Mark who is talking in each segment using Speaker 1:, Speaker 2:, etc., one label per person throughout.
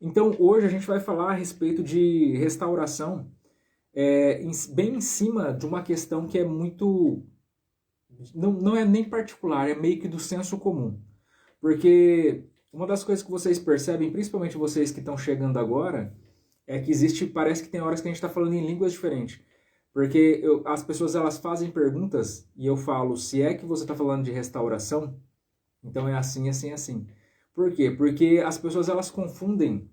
Speaker 1: Então hoje a gente vai falar a respeito de restauração, bem em cima de uma questão que é muito, não é nem particular, é meio que do senso comum. Porque uma das coisas que vocês percebem, principalmente vocês que estão chegando agora, é que existe, parece que tem horas que a gente está falando em línguas diferentes. Porque as pessoas elas fazem perguntas e eu falo, se é que você está falando de restauração, então é assim, assim, assim. Por quê? Porque as pessoas elas confundem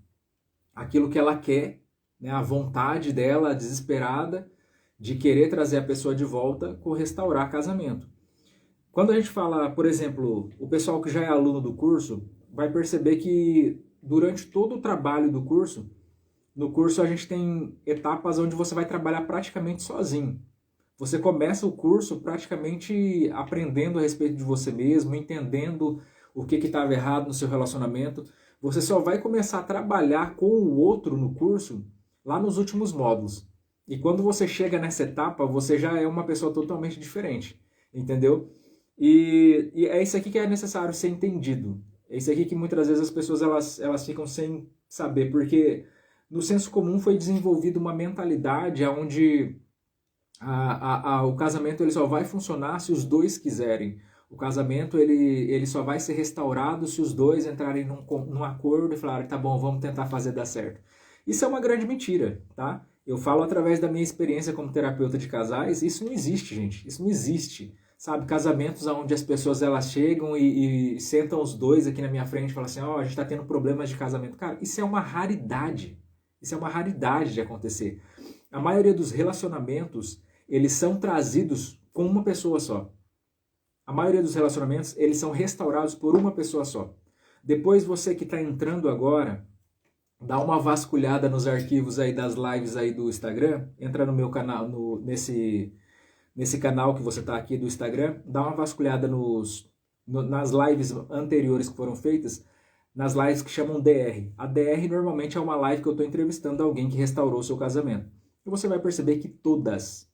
Speaker 1: aquilo que ela quer, né, a vontade dela, desesperada, de querer trazer a pessoa de volta com restaurar casamento. Quando a gente fala, por exemplo, o pessoal que já é aluno do curso, vai perceber que durante todo o trabalho do curso, no curso a gente tem etapas onde você vai trabalhar praticamente sozinho. Você começa o curso praticamente aprendendo a respeito de você mesmo, entendendo o que estava errado no seu relacionamento. Você só vai começar a trabalhar com o outro no curso lá nos últimos módulos. E quando você chega nessa etapa, você já é uma pessoa totalmente diferente, entendeu? E é isso aqui que é necessário ser entendido. É isso aqui que muitas vezes as pessoas elas ficam sem saber, porque no senso comum foi desenvolvida uma mentalidade onde o casamento ele só vai funcionar se os dois quiserem. O casamento ele só vai ser restaurado se os dois entrarem num acordo e falarem, tá bom, vamos tentar fazer dar certo. Isso é uma grande mentira, tá? Eu falo através da minha experiência como terapeuta de casais, isso não existe, gente. Isso não existe. Sabe, casamentos onde as pessoas elas chegam e sentam os dois aqui na minha frente e falam assim, ó, a gente tá tendo problemas de casamento. Cara, isso é uma raridade. Isso é uma raridade de acontecer. A maioria dos relacionamentos, eles são trazidos com uma pessoa só. A maioria dos relacionamentos, eles são restaurados por uma pessoa só. Depois você que está entrando agora, dá uma vasculhada nos arquivos aí das lives aí do Instagram, entra no meu canal, nesse canal que você está aqui do Instagram, dá uma vasculhada nas lives anteriores que foram feitas, nas lives que chamam DR. A DR normalmente é uma live que eu estou entrevistando alguém que restaurou o seu casamento. E você vai perceber que todas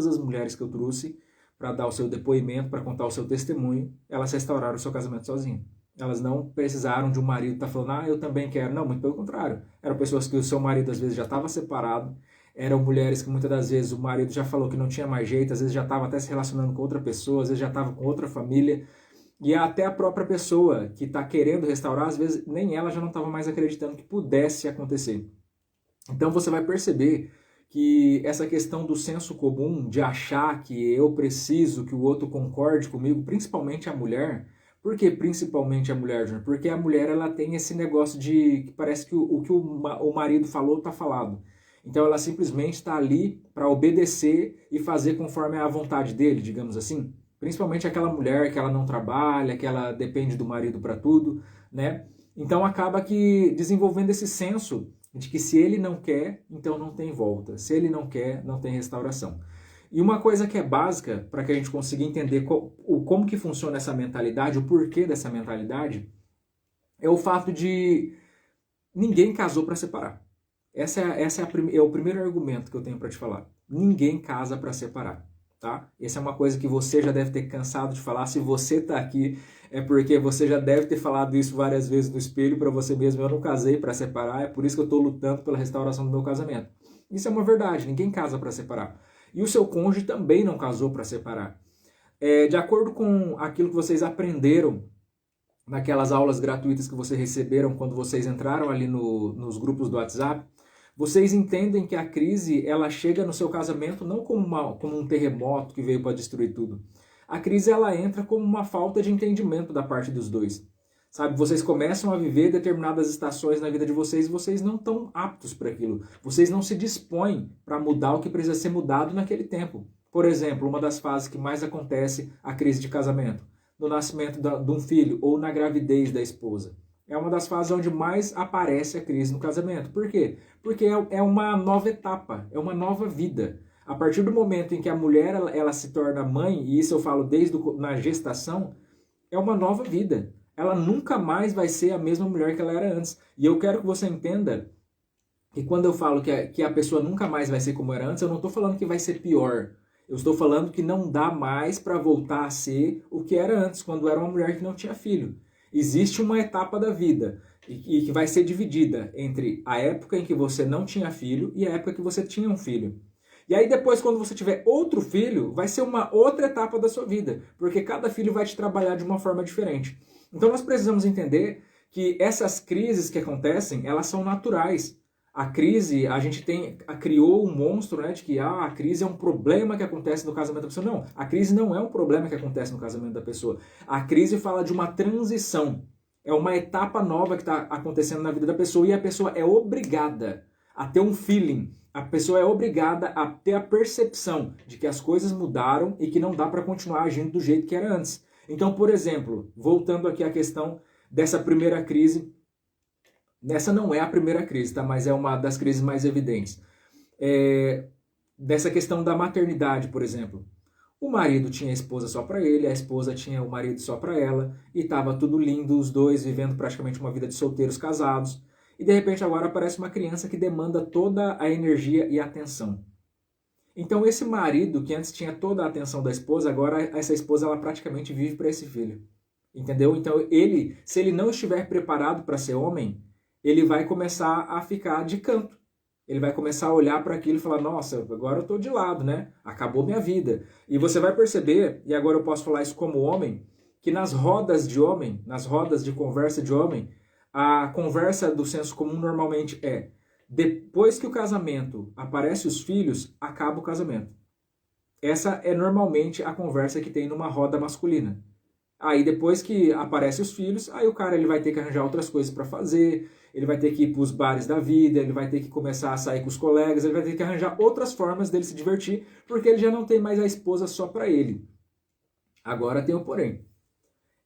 Speaker 1: as mulheres que eu trouxe para dar o seu depoimento, para contar o seu testemunho, elas restauraram o seu casamento sozinhas. Elas não precisaram de um marido que está falando, eu também quero. Não, muito pelo contrário. Eram pessoas que o seu marido às vezes já estava separado, eram mulheres que muitas das vezes o marido já falou que não tinha mais jeito, às vezes já estava até se relacionando com outra pessoa, às vezes já estava com outra família, e até a própria pessoa que está querendo restaurar, às vezes nem ela já não estava mais acreditando que pudesse acontecer. Então você vai perceber que essa questão do senso comum, de achar que eu preciso que o outro concorde comigo, principalmente a mulher. Por que principalmente a mulher, Júnior? Porque a mulher ela tem esse negócio de que parece que o que o marido falou está falado. Então ela simplesmente está ali para obedecer e fazer conforme a vontade dele, digamos assim. Principalmente aquela mulher que ela não trabalha, que ela depende do marido para tudo, né? Então acaba que desenvolvendo esse senso de que se ele não quer, então não tem volta. Se ele não quer, não tem restauração. E uma coisa que é básica para que a gente consiga entender como que funciona essa mentalidade, o porquê dessa mentalidade, é o fato de ninguém casou para separar. É o primeiro argumento que eu tenho para te falar. Ninguém casa para separar. Tá? Essa é uma coisa que você já deve ter cansado de falar. Se você está aqui, é porque você já deve ter falado isso várias vezes no espelho para você mesmo. Eu não casei para separar, é por isso que eu estou lutando pela restauração do meu casamento. Isso é uma verdade, ninguém casa para separar. E o seu cônjuge também não casou para separar. De acordo com aquilo que vocês aprenderam naquelas aulas gratuitas que vocês receberam quando vocês entraram ali nos grupos do WhatsApp, vocês entendem que a crise ela chega no seu casamento não como um terremoto que veio para destruir tudo. A crise ela entra como uma falta de entendimento da parte dos dois. Sabe, vocês começam a viver determinadas estações na vida de vocês e vocês não estão aptos para aquilo. Vocês não se dispõem para mudar o que precisa ser mudado naquele tempo. Por exemplo, uma das fases que mais acontece a crise de casamento, no nascimento de um filho ou na gravidez da esposa. É uma das fases onde mais aparece a crise no casamento. Por quê? Porque é uma nova etapa, é uma nova vida. A partir do momento em que a mulher ela se torna mãe, e isso eu falo desde na gestação, é uma nova vida. Ela nunca mais vai ser a mesma mulher que ela era antes. E eu quero que você entenda que quando eu falo que a pessoa nunca mais vai ser como era antes, eu não estou falando que vai ser pior. Eu estou falando que não dá mais para voltar a ser o que era antes, quando era uma mulher que não tinha filho. Existe uma etapa da vida e que vai ser dividida entre a época em que você não tinha filho e a época que você tinha um filho. E aí depois, quando você tiver outro filho, vai ser uma outra etapa da sua vida, porque cada filho vai te trabalhar de uma forma diferente. Então nós precisamos entender que essas crises que acontecem, elas são naturais. A crise, a gente criou um monstro, né, de que a crise é um problema que acontece no casamento da pessoa. Não, a crise não é um problema que acontece no casamento da pessoa. A crise fala de uma transição. É uma etapa nova que está acontecendo na vida da pessoa e a pessoa é obrigada a ter um feeling. A pessoa é obrigada a ter a percepção de que as coisas mudaram e que não dá para continuar agindo do jeito que era antes. Então, por exemplo, voltando aqui à questão dessa primeira crise, essa não é a primeira crise, tá? Mas é uma das crises mais evidentes. Dessa questão da maternidade, por exemplo. O marido tinha a esposa só para ele, a esposa tinha o marido só para ela, e estava tudo lindo, os dois vivendo praticamente uma vida de solteiros casados. E de repente agora aparece uma criança que demanda toda a energia e a atenção. Então esse marido que antes tinha toda a atenção da esposa, agora essa esposa ela praticamente vive para esse filho. Entendeu? Então ele, se ele não estiver preparado para ser homem, ele vai começar a ficar de canto. Ele vai começar a olhar para aquilo e falar, nossa, agora eu estou de lado, né? Acabou minha vida. E você vai perceber, e agora eu posso falar isso como homem, que nas rodas de homem, nas rodas de conversa de homem, a conversa do senso comum normalmente é, depois que o casamento aparece os filhos, acaba o casamento. Essa é normalmente a conversa que tem numa roda masculina. Aí depois que aparecem os filhos, aí o cara ele vai ter que arranjar outras coisas para fazer, ele vai ter que ir para os bares da vida, ele vai ter que começar a sair com os colegas, ele vai ter que arranjar outras formas dele se divertir, porque ele já não tem mais a esposa só para ele. Agora tem o porém.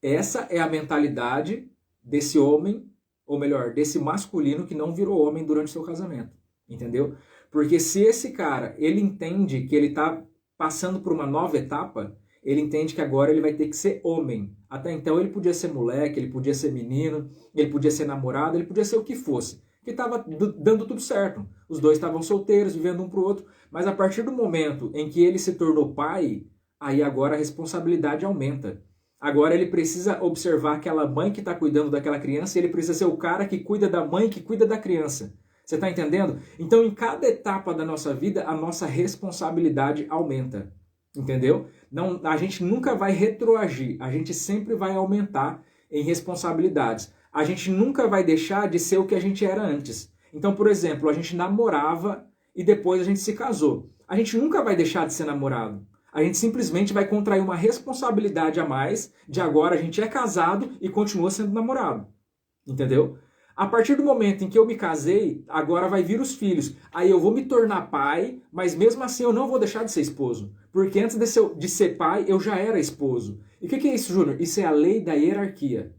Speaker 1: Essa é a mentalidade desse homem, ou melhor, desse masculino que não virou homem durante o seu casamento. Entendeu? Porque se esse cara, ele entende que ele está passando por uma nova etapa, ele entende que agora ele vai ter que ser homem. Até então ele podia ser moleque, ele podia ser menino, ele podia ser namorado, ele podia ser o que fosse. Que estava dando tudo certo. Os dois estavam solteiros, vivendo um pro outro. Mas a partir do momento em que ele se tornou pai, aí agora a responsabilidade aumenta. Agora ele precisa observar aquela mãe que está cuidando daquela criança e ele precisa ser o cara que cuida da mãe que cuida da criança. Você está entendendo? Então, em cada etapa da nossa vida, a nossa responsabilidade aumenta. Entendeu? Não, a gente nunca vai retroagir, a gente sempre vai aumentar em responsabilidades. A gente nunca vai deixar de ser o que a gente era antes. Então, por exemplo, a gente namorava e depois a gente se casou. A gente nunca vai deixar de ser namorado. A gente simplesmente vai contrair uma responsabilidade a mais de agora a gente é casado e continua sendo namorado. Entendeu? A partir do momento em que eu me casei, agora vai vir os filhos. Aí eu vou me tornar pai, mas mesmo assim eu não vou deixar de ser esposo. Porque antes de ser pai, eu já era esposo. E o que é isso, Júnior? Isso é a lei da hierarquia.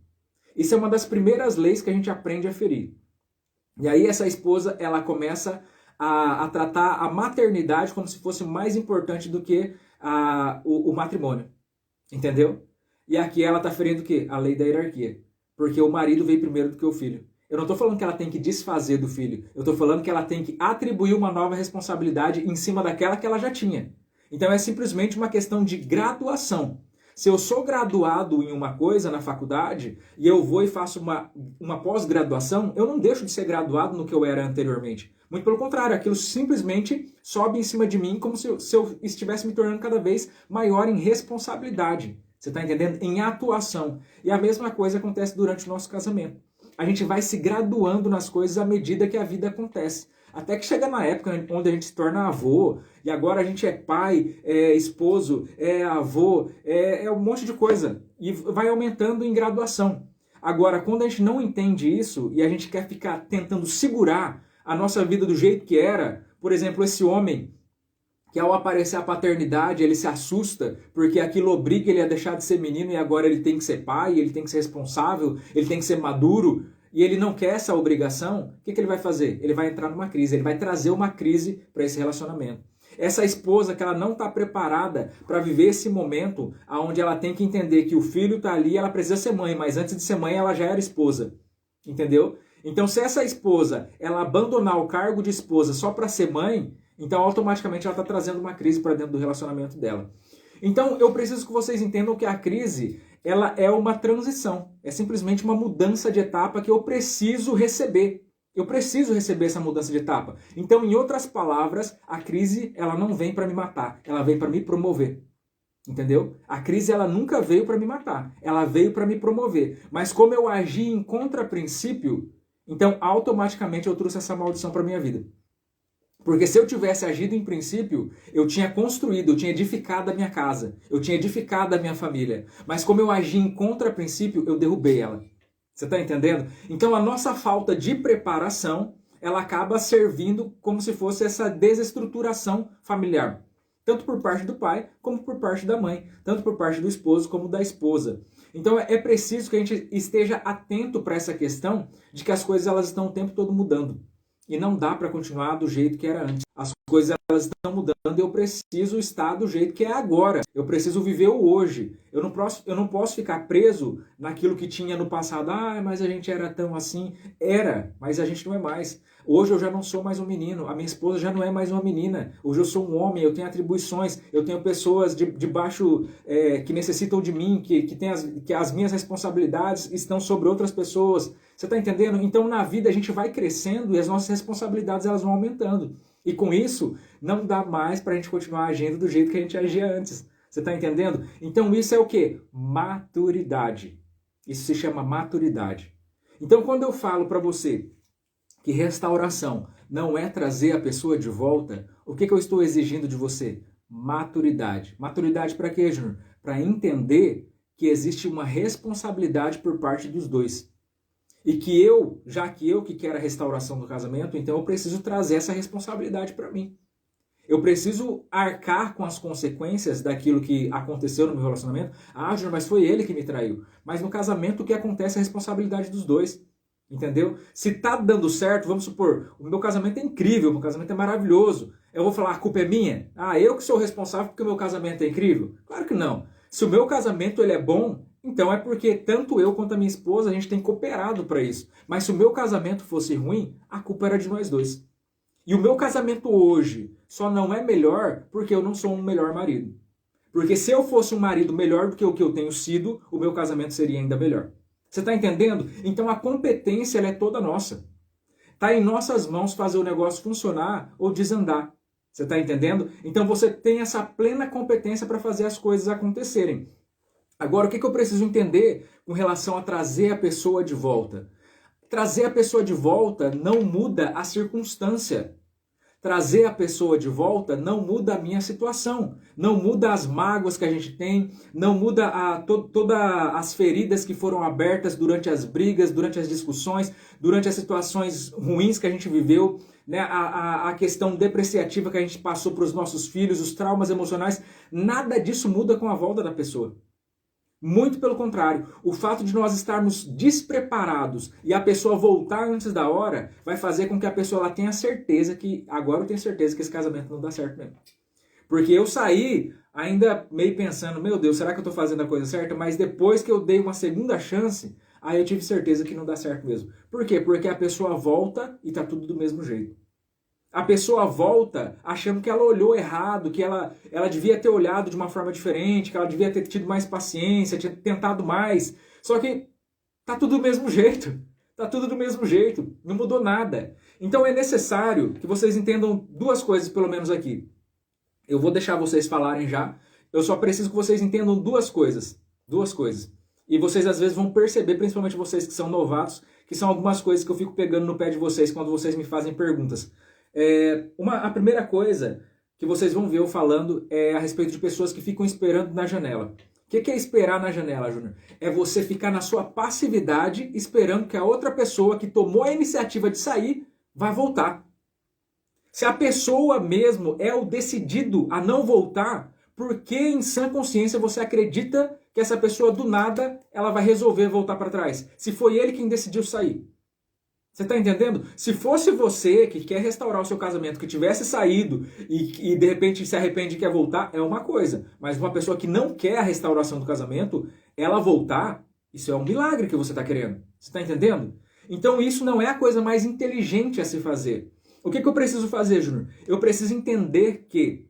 Speaker 1: Isso é uma das primeiras leis que a gente aprende a ferir. E aí essa esposa, ela começa a tratar a maternidade como se fosse mais importante do que o matrimônio. Entendeu? E aqui ela está ferindo o quê? A lei da hierarquia. Porque o marido veio primeiro do que o filho. Eu não estou falando que ela tem que desfazer do filho. Eu estou falando que ela tem que atribuir uma nova responsabilidade em cima daquela que ela já tinha. Então é simplesmente uma questão de graduação. Se eu sou graduado em uma coisa na faculdade e eu vou e faço uma pós-graduação, eu não deixo de ser graduado no que eu era anteriormente. Muito pelo contrário, aquilo simplesmente sobe em cima de mim como se eu estivesse me tornando cada vez maior em responsabilidade. Você está entendendo? Em atuação. E a mesma coisa acontece durante o nosso casamento. A gente vai se graduando nas coisas à medida que a vida acontece. Até que chega na época onde a gente se torna avô, e agora a gente é pai, é esposo, é avô, é um monte de coisa. E vai aumentando em graduação. Agora, quando a gente não entende isso, e a gente quer ficar tentando segurar a nossa vida do jeito que era, por exemplo, esse homem que ao aparecer a paternidade, ele se assusta, porque aquilo obriga ele a deixar de ser menino e agora ele tem que ser pai, ele tem que ser responsável, ele tem que ser maduro, e ele não quer essa obrigação, o que ele vai fazer? Ele vai entrar numa crise, ele vai trazer uma crise para esse relacionamento. Essa esposa que ela não está preparada para viver esse momento onde ela tem que entender que o filho está ali, ela precisa ser mãe, mas antes de ser mãe ela já era esposa. Entendeu? Então se essa esposa ela abandonar o cargo de esposa só para ser mãe, então automaticamente ela está trazendo uma crise para dentro do relacionamento dela. Então eu preciso que vocês entendam que a crise ela é uma transição, é simplesmente uma mudança de etapa que eu preciso receber. Eu preciso receber essa mudança de etapa. Então, em outras palavras, a crise ela não vem para me matar, ela vem para me promover. Entendeu? A crise ela nunca veio para me matar, ela veio para me promover. Mas como eu agi em contraprincípio, então automaticamente eu trouxe essa maldição para minha vida. Porque se eu tivesse agido em princípio, eu tinha construído, eu tinha edificado a minha casa, eu tinha edificado a minha família. Mas como eu agi em contraprincípio, eu derrubei ela. Você está entendendo? Então a nossa falta de preparação, ela acaba servindo como se fosse essa desestruturação familiar. Tanto por parte do pai, como por parte da mãe. Tanto por parte do esposo, como da esposa. Então é preciso que a gente esteja atento para essa questão de que as coisas elas estão o tempo todo mudando. E não dá para continuar do jeito que era antes. As coisas elas estão mudando e eu preciso estar do jeito que é agora. Eu preciso viver o hoje. Eu não posso ficar preso naquilo que tinha no passado. Ah, mas a gente era tão assim. Era, mas a gente não é mais. Hoje eu já não sou mais um menino. A minha esposa já não é mais uma menina. Hoje eu sou um homem, eu tenho atribuições. Eu tenho pessoas debaixo que necessitam de mim, que as minhas responsabilidades estão sobre outras pessoas. Você está entendendo? Então na vida a gente vai crescendo e as nossas responsabilidades elas vão aumentando. E com isso, não dá mais para a gente continuar agindo do jeito que a gente agia antes. Você está entendendo? Então isso é o quê? Maturidade. Isso se chama maturidade. Então quando eu falo para você que restauração não é trazer a pessoa de volta, o que eu estou exigindo de você? Maturidade. Maturidade para quê, Júnior? Para entender que existe uma responsabilidade por parte dos dois. E que já que eu que quero a restauração do casamento, então eu preciso trazer essa responsabilidade para mim. Eu preciso arcar com as consequências daquilo que aconteceu no meu relacionamento. Ah, Júnior, mas foi ele que me traiu. Mas no casamento o que acontece é a responsabilidade dos dois. Entendeu? Se tá dando certo, vamos supor, o meu casamento é incrível, o meu casamento é maravilhoso. Eu vou falar, a culpa é minha? Ah, eu que sou responsável porque o meu casamento é incrível? Claro que não. Se o meu casamento ele é bom, então é porque tanto eu quanto a minha esposa, a gente tem cooperado para isso. Mas se o meu casamento fosse ruim, a culpa era de nós dois. E o meu casamento hoje só não é melhor porque eu não sou um melhor marido. Porque se eu fosse um marido melhor do que o que eu tenho sido, o meu casamento seria ainda melhor. Você está entendendo? Então a competência ela é toda nossa. Está em nossas mãos fazer o negócio funcionar ou desandar. Você está entendendo? Então você tem essa plena competência para fazer as coisas acontecerem. Agora, o que eu preciso entender com relação a trazer a pessoa de volta? Trazer a pessoa de volta não muda a circunstância. Trazer a pessoa de volta não muda a minha situação, não muda as mágoas que a gente tem, não muda todas as feridas que foram abertas durante as brigas, durante as discussões, durante as situações ruins que a gente viveu, né? A questão depreciativa que a gente passou para os nossos filhos, os traumas emocionais, nada disso muda com a volta da pessoa. Muito pelo contrário, o fato de nós estarmos despreparados e a pessoa voltar antes da hora vai fazer com que a pessoa ela tenha certeza que, agora eu tenho certeza que esse casamento não dá certo mesmo. Porque eu saí ainda meio pensando, meu Deus, será que eu estou fazendo a coisa certa? Mas depois que eu dei uma segunda chance, aí eu tive certeza que não dá certo mesmo. Por quê? Porque a pessoa volta e tá tudo do mesmo jeito. A pessoa volta achando que ela olhou errado, que ela devia ter olhado de uma forma diferente, que ela devia ter tido mais paciência, tinha tentado mais. Só que tá tudo do mesmo jeito. Tá tudo do mesmo jeito. Não mudou nada. Então é necessário que vocês entendam duas coisas, pelo menos aqui. Eu vou deixar vocês falarem já. Eu só preciso que vocês entendam duas coisas. Duas coisas. E vocês às vezes vão perceber, principalmente vocês que são novatos, que são algumas coisas que eu fico pegando no pé de vocês quando vocês me fazem perguntas. A primeira coisa que vocês vão ver eu falando é a respeito de pessoas que ficam esperando na janela. O que é esperar na janela, Júnior? É você ficar na sua passividade esperando que a outra pessoa que tomou a iniciativa de sair vai voltar. Se a pessoa mesmo é o decidido a não voltar, por que em sã consciência você acredita que essa pessoa do nada ela vai resolver voltar para trás? Se foi ele quem decidiu sair. Você está entendendo? Se fosse você que quer restaurar o seu casamento, que tivesse saído e de repente se arrepende e quer voltar, é uma coisa. Mas uma pessoa que não quer a restauração do casamento, ela voltar, isso é um milagre que você está querendo. Você está entendendo? Então isso não é a coisa mais inteligente a se fazer. O que eu preciso fazer, Júnior? Eu preciso entender que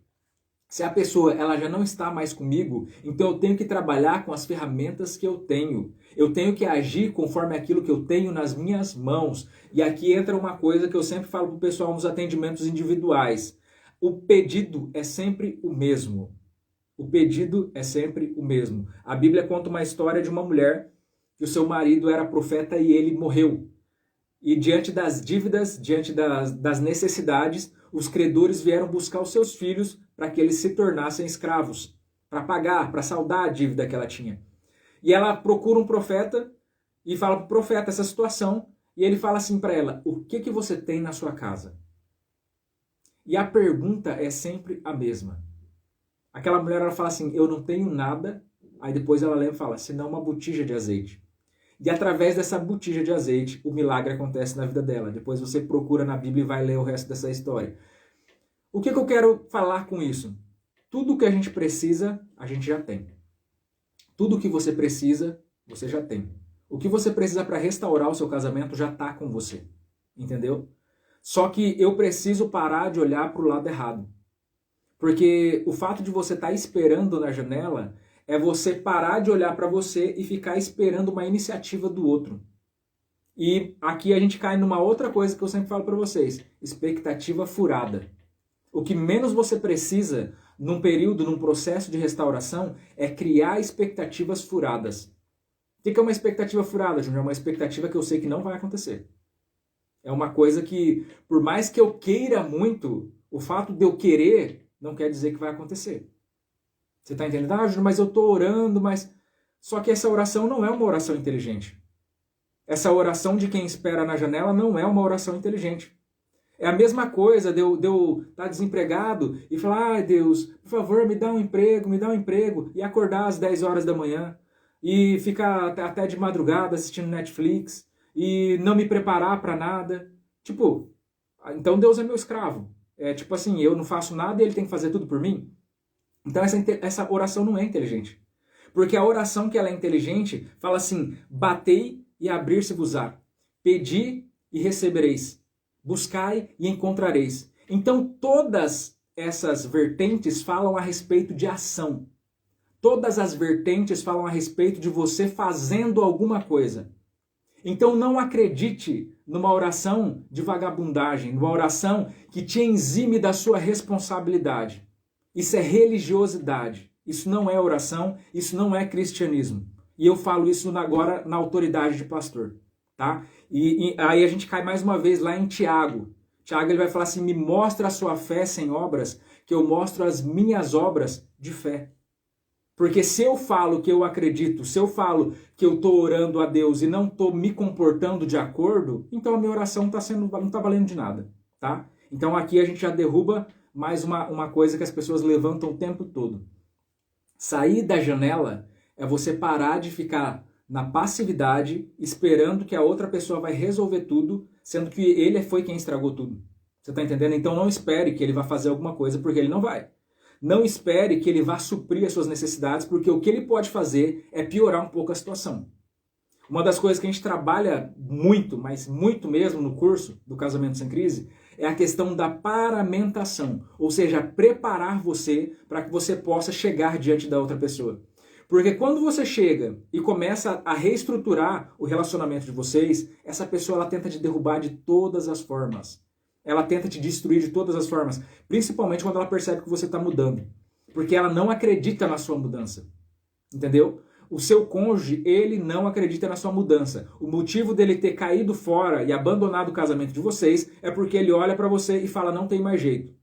Speaker 1: Se a pessoa ela já não está mais comigo, então eu tenho que trabalhar com as ferramentas que eu tenho. Eu tenho que agir conforme aquilo que eu tenho nas minhas mãos. E aqui entra uma coisa que eu sempre falo para o pessoal nos atendimentos individuais. O pedido é sempre o mesmo. O pedido é sempre o mesmo. A Bíblia conta uma história de uma mulher que o seu marido era profeta e ele morreu. E diante das dívidas, diante das necessidades, os credores vieram buscar os seus filhos para que eles se tornassem escravos, para pagar, para saldar a dívida que ela tinha. E ela procura um profeta e fala para o profeta essa situação, e ele fala assim para ela: o que você tem na sua casa? E a pergunta é sempre a mesma. Aquela mulher ela fala assim: eu não tenho nada. Aí depois ela lembra e fala: senão uma botija de azeite. E através dessa botija de azeite, o milagre acontece na vida dela. Depois você procura na Bíblia e vai ler o resto dessa história. O que eu quero falar com isso? Tudo que a gente precisa, a gente já tem. Tudo que você precisa, você já tem. O que você precisa para restaurar o seu casamento já está com você. Entendeu? Só que eu preciso parar de olhar para o lado errado. Porque o fato de você estar esperando na janela é você parar de olhar para você e ficar esperando uma iniciativa do outro. E aqui a gente cai numa outra coisa que eu sempre falo para vocês: expectativa furada. O que menos você precisa num período, num processo de restauração, é criar expectativas furadas. O que é uma expectativa furada, Júnior? É uma expectativa que eu sei que não vai acontecer. É uma coisa que, por mais que eu queira muito, o fato de eu querer não quer dizer que vai acontecer. Você está entendendo? Ah, Júnior, mas eu estou orando, mas... Só que essa oração não é uma oração inteligente. Essa oração de quem espera na janela não é uma oração inteligente. É a mesma coisa de eu estar desempregado e falar: ai Deus, por favor, me dá um emprego, e acordar às 10 horas da manhã, e ficar até de madrugada assistindo Netflix, e não me preparar para nada. Tipo, então Deus é meu escravo. É tipo assim, eu não faço nada e ele tem que fazer tudo por mim? Então essa oração não é inteligente. Porque a oração que ela é inteligente fala assim: batei e abrir-se-vos-á, pedi e recebereis, buscai e encontrareis. Então todas essas vertentes falam a respeito de ação. Todas as vertentes falam a respeito de você fazendo alguma coisa. Então não acredite numa oração de vagabundagem, numa oração que te exime da sua responsabilidade. Isso é religiosidade. Isso não é oração, isso não é cristianismo. E eu falo isso agora na autoridade de pastor. Tá? E aí a gente cai mais uma vez lá em Tiago. Tiago ele vai falar assim: me mostra a sua fé sem obras, que eu mostro as minhas obras de fé. Porque se eu falo que eu acredito, se eu falo que eu estou orando a Deus e não estou me comportando de acordo, então a minha oração não está valendo de nada. Tá? Então aqui a gente já derruba mais uma coisa que as pessoas levantam o tempo todo. Sair da janela é você parar de ficar na passividade, esperando que a outra pessoa vai resolver tudo, sendo que ele foi quem estragou tudo. Você está entendendo? Então não espere que ele vá fazer alguma coisa, porque ele não vai. Não espere que ele vá suprir as suas necessidades, porque o que ele pode fazer é piorar um pouco a situação. Uma das coisas que a gente trabalha muito, mas muito mesmo no curso do Casamento Sem Crise, é a questão da paramentação, ou seja, preparar você para que você possa chegar diante da outra pessoa. Porque quando você chega e começa a reestruturar o relacionamento de vocês, essa pessoa ela tenta te derrubar de todas as formas. Ela tenta te destruir de todas as formas, principalmente quando ela percebe que você está mudando. Porque ela não acredita na sua mudança. Entendeu? O seu cônjuge, ele não acredita na sua mudança. O motivo dele ter caído fora e abandonado o casamento de vocês é porque ele olha para você e fala: não tem mais jeito.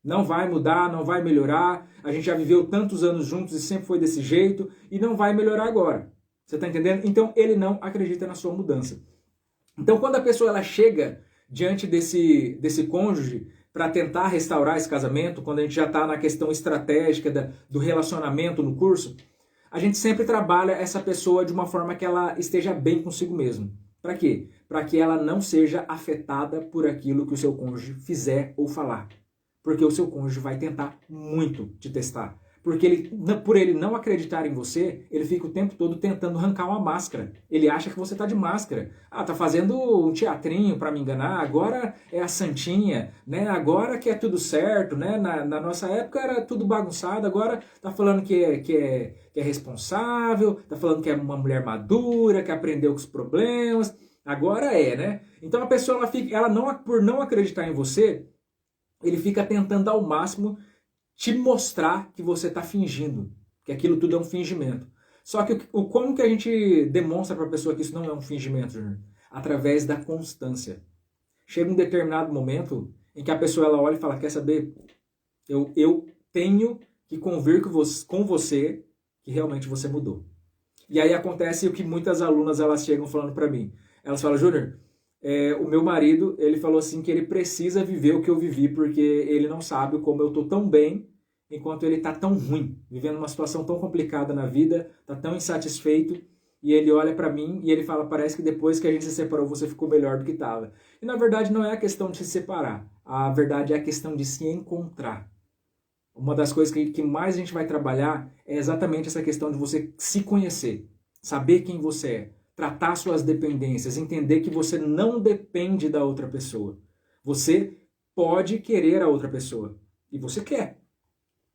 Speaker 1: Não vai mudar, não vai melhorar. A gente já viveu tantos anos juntos e sempre foi desse jeito e não vai melhorar agora. Você está entendendo? Então ele não acredita na sua mudança. Então quando a pessoa ela chega diante desse cônjuge para tentar restaurar esse casamento, quando a gente já está na questão estratégica do relacionamento no curso, a gente sempre trabalha essa pessoa de uma forma que ela esteja bem consigo mesmo. Para quê? Para que ela não seja afetada por aquilo que o seu cônjuge fizer ou falar. Porque o seu cônjuge vai tentar muito te testar. Porque por ele não acreditar em você, ele fica o tempo todo tentando arrancar uma máscara. Ele acha que você tá de máscara. Ah, tá fazendo um teatrinho para me enganar, agora é a santinha, né? Agora que é tudo certo, né? Na nossa época era tudo bagunçado, agora tá falando que é responsável, tá falando que é uma mulher madura, que aprendeu com os problemas. Agora é, né? Então a pessoa, por não acreditar em você, ele fica tentando ao máximo te mostrar que você está fingindo, que aquilo tudo é um fingimento. Só que como que a gente demonstra para a pessoa que isso não é um fingimento, Júnior? Através da constância. Chega um determinado momento em que a pessoa ela olha e fala, quer saber, eu tenho que convir com você que realmente você mudou. E aí acontece o que muitas alunas elas chegam falando para mim. Elas falam, Júnior, o meu marido, ele falou assim que ele precisa viver o que eu vivi porque ele não sabe como eu tô tão bem enquanto ele tá tão ruim, vivendo uma situação tão complicada na vida, tá tão insatisfeito, e ele olha para mim e ele fala, parece que depois que a gente se separou você ficou melhor do que tava. E na verdade não é a questão de se separar, a verdade é a questão de se encontrar. Uma das coisas que mais a gente vai trabalhar é exatamente essa questão de você se conhecer, saber quem você é, tratar suas dependências, entender que você não depende da outra pessoa. Você pode querer a outra pessoa, e você quer,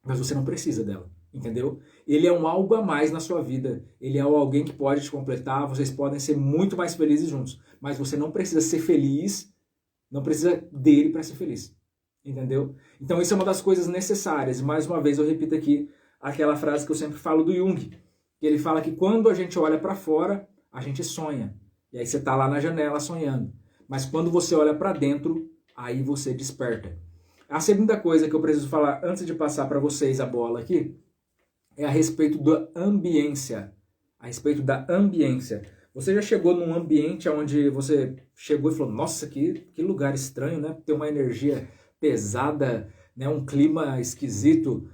Speaker 1: mas você não precisa dela, entendeu? Ele é um algo a mais na sua vida, ele é alguém que pode te completar, vocês podem ser muito mais felizes juntos, mas você não precisa ser feliz, não precisa dele para ser feliz, entendeu? Então isso é uma das coisas necessárias, mais uma vez eu repito aqui aquela frase que eu sempre falo do Jung, que ele fala que quando a gente olha para fora, a gente sonha, e aí você está lá na janela sonhando, mas quando você olha para dentro, aí você desperta. A segunda coisa que eu preciso falar antes de passar para vocês a bola aqui é a respeito da ambiência. A respeito da ambiência. Você já chegou num ambiente onde você chegou e falou, nossa, que lugar estranho, né? Tem uma energia pesada, né? Um clima esquisito.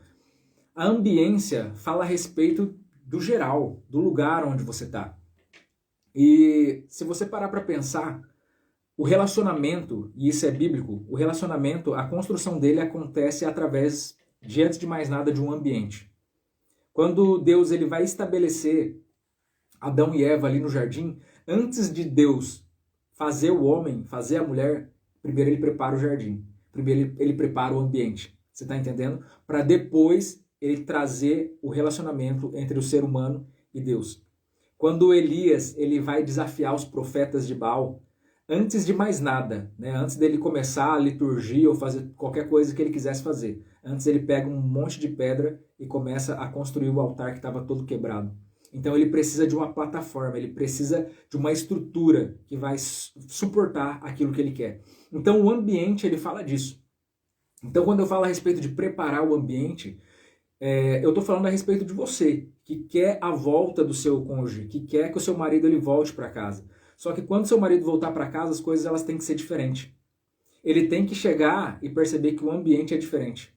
Speaker 1: A ambiência fala a respeito do geral, do lugar onde você está. E se você parar para pensar, o relacionamento, e isso é bíblico, o relacionamento, a construção dele acontece através, de antes de mais nada, de um ambiente. Quando Deus ele vai estabelecer Adão e Eva ali no jardim, antes de Deus fazer o homem, fazer a mulher, primeiro ele prepara o jardim, primeiro ele prepara o ambiente, você está entendendo? Para depois ele trazer o relacionamento entre o ser humano e Deus. Quando Elias ele vai desafiar os profetas de Baal, antes de mais nada, né? Antes dele começar a liturgia ou fazer qualquer coisa que ele quisesse fazer, antes ele pega um monte de pedra e começa a construir o altar que estava todo quebrado. Então ele precisa de uma plataforma, ele precisa de uma estrutura que vai suportar aquilo que ele quer. Então o ambiente ele fala disso. Então quando eu falo a respeito de preparar o ambiente, eu estou falando a respeito de você, que quer a volta do seu cônjuge, que quer que o seu marido ele volte para casa. Só que quando seu marido voltar para casa, as coisas elas têm que ser diferentes. Ele tem que chegar e perceber que o ambiente é diferente.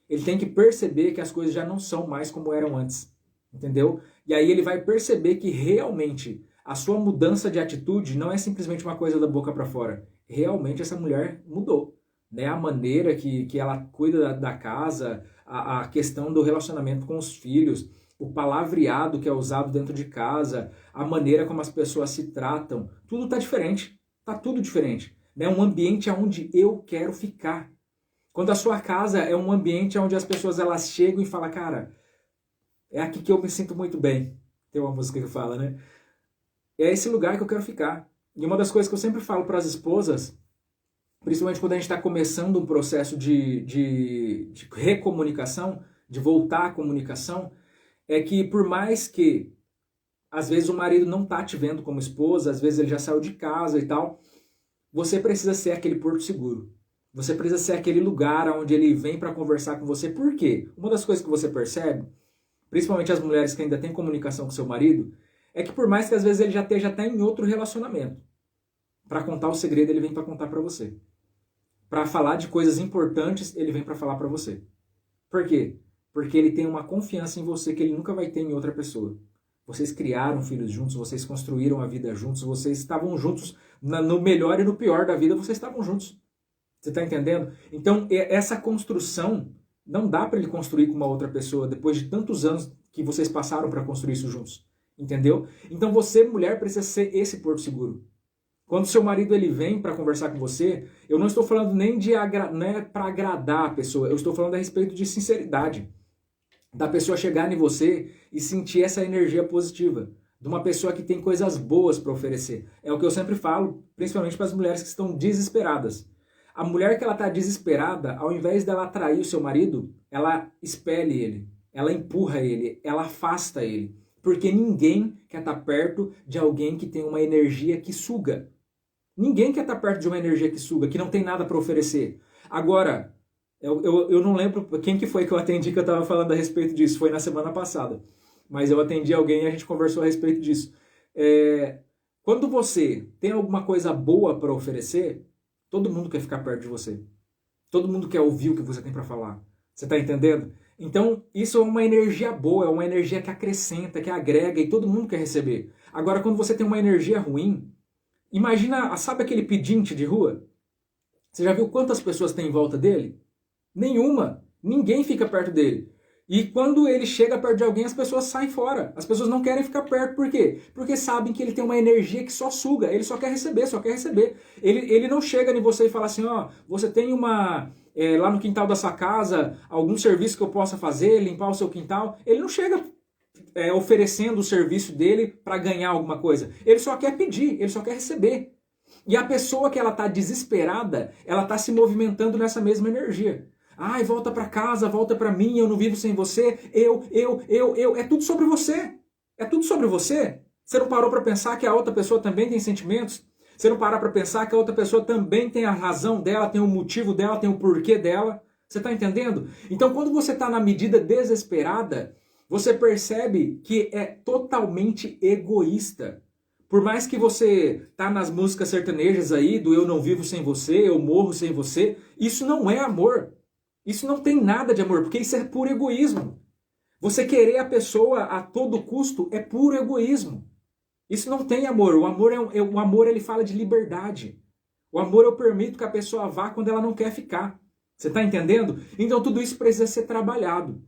Speaker 1: Ele tem que perceber que as coisas já não são mais como eram antes. Entendeu? E aí ele vai perceber que realmente a sua mudança de atitude não é simplesmente uma coisa da boca para fora. Realmente essa mulher mudou. Né? A maneira que ela cuida da casa, a questão do relacionamento com os filhos, o palavreado que é usado dentro de casa, a maneira como as pessoas se tratam, tudo está diferente. Está tudo diferente. É um ambiente onde eu quero ficar. Quando a sua casa é um ambiente onde as pessoas elas chegam e falam, cara, é aqui que eu me sinto muito bem. Tem uma música que fala, né? É esse lugar que eu quero ficar. E uma das coisas que eu sempre falo para as esposas, principalmente quando a gente está começando um processo de recomunicação, de voltar à comunicação, é que por mais que às vezes o marido não tá te vendo como esposa, às vezes ele já saiu de casa e tal, você precisa ser aquele porto seguro. Você precisa ser aquele lugar onde ele vem para conversar com você. Por quê? Uma das coisas que você percebe, principalmente as mulheres que ainda têm comunicação com seu marido, é que por mais que às vezes ele já esteja até em outro relacionamento, para contar o segredo ele vem para contar para você. Para falar de coisas importantes, ele vem para falar para você. Por quê? Porque ele tem uma confiança em você que ele nunca vai ter em outra pessoa. Vocês criaram filhos juntos, vocês construíram a vida juntos, vocês estavam juntos no melhor e no pior da vida, vocês estavam juntos. Você está entendendo? Então, essa construção Não dá para ele construir com uma outra pessoa depois de tantos anos que vocês passaram para construir isso juntos. Entendeu? Então você, mulher, precisa ser esse porto seguro. Quando seu marido ele vem para conversar com você, eu não estou falando nem de não é para agradar a pessoa, eu estou falando a respeito de sinceridade. Da pessoa chegar em você e sentir essa energia positiva. De uma pessoa que tem coisas boas para oferecer. É o que eu sempre falo, principalmente para as mulheres que estão desesperadas. A mulher que ela está desesperada, ao invés dela atrair o seu marido, ela expele ele, ela empurra ele, ela afasta ele. Porque ninguém quer estar perto de alguém que tem uma energia que suga. Ninguém quer estar perto de uma energia que suga, que não tem nada para oferecer. Agora, eu não lembro quem que foi que eu atendi que eu estava falando a respeito disso. Foi na semana passada. Mas eu atendi alguém e a gente conversou a respeito disso. Quando você tem alguma coisa boa para oferecer, todo mundo quer ficar perto de você. Todo mundo quer ouvir o que você tem para falar. Você está entendendo? Então, isso é uma energia boa, é uma energia que acrescenta, que agrega e todo mundo quer receber. Agora, quando você tem uma energia ruim, imagina, sabe aquele pedinte de rua? Você já viu quantas pessoas tem em volta dele? Nenhuma. Ninguém fica perto dele. E quando ele chega perto de alguém, as pessoas saem fora. As pessoas não querem ficar perto. Por quê? Porque sabem que ele tem uma energia que só suga. Ele só quer receber, só quer receber. Ele não chega em você e fala assim, ó, você tem uma... lá no quintal da sua casa, algum serviço que eu possa fazer, limpar o seu quintal. Ele não chega oferecendo o serviço dele para ganhar alguma coisa. Ele só quer pedir, ele só quer receber. E a pessoa que ela está desesperada, ela está se movimentando nessa mesma energia. Ai, volta para casa, volta para mim, eu não vivo sem você, eu. É tudo sobre você. É tudo sobre você. Você não parou para pensar que a outra pessoa também tem sentimentos? Você não parar para pensar que a outra pessoa também tem a razão dela, tem o motivo dela, tem o porquê dela? Você está entendendo? Então, quando você está na medida desesperada, você percebe que é totalmente egoísta. Por mais que você tá nas músicas sertanejas aí, do eu não vivo sem você, eu morro sem você, isso não é amor. Isso não tem nada de amor, porque isso é puro egoísmo. Você querer a pessoa a todo custo é puro egoísmo. Isso não tem amor. O amor ele fala de liberdade. O amor eu permito que a pessoa vá quando ela não quer ficar. Você está entendendo? Então tudo isso precisa ser trabalhado.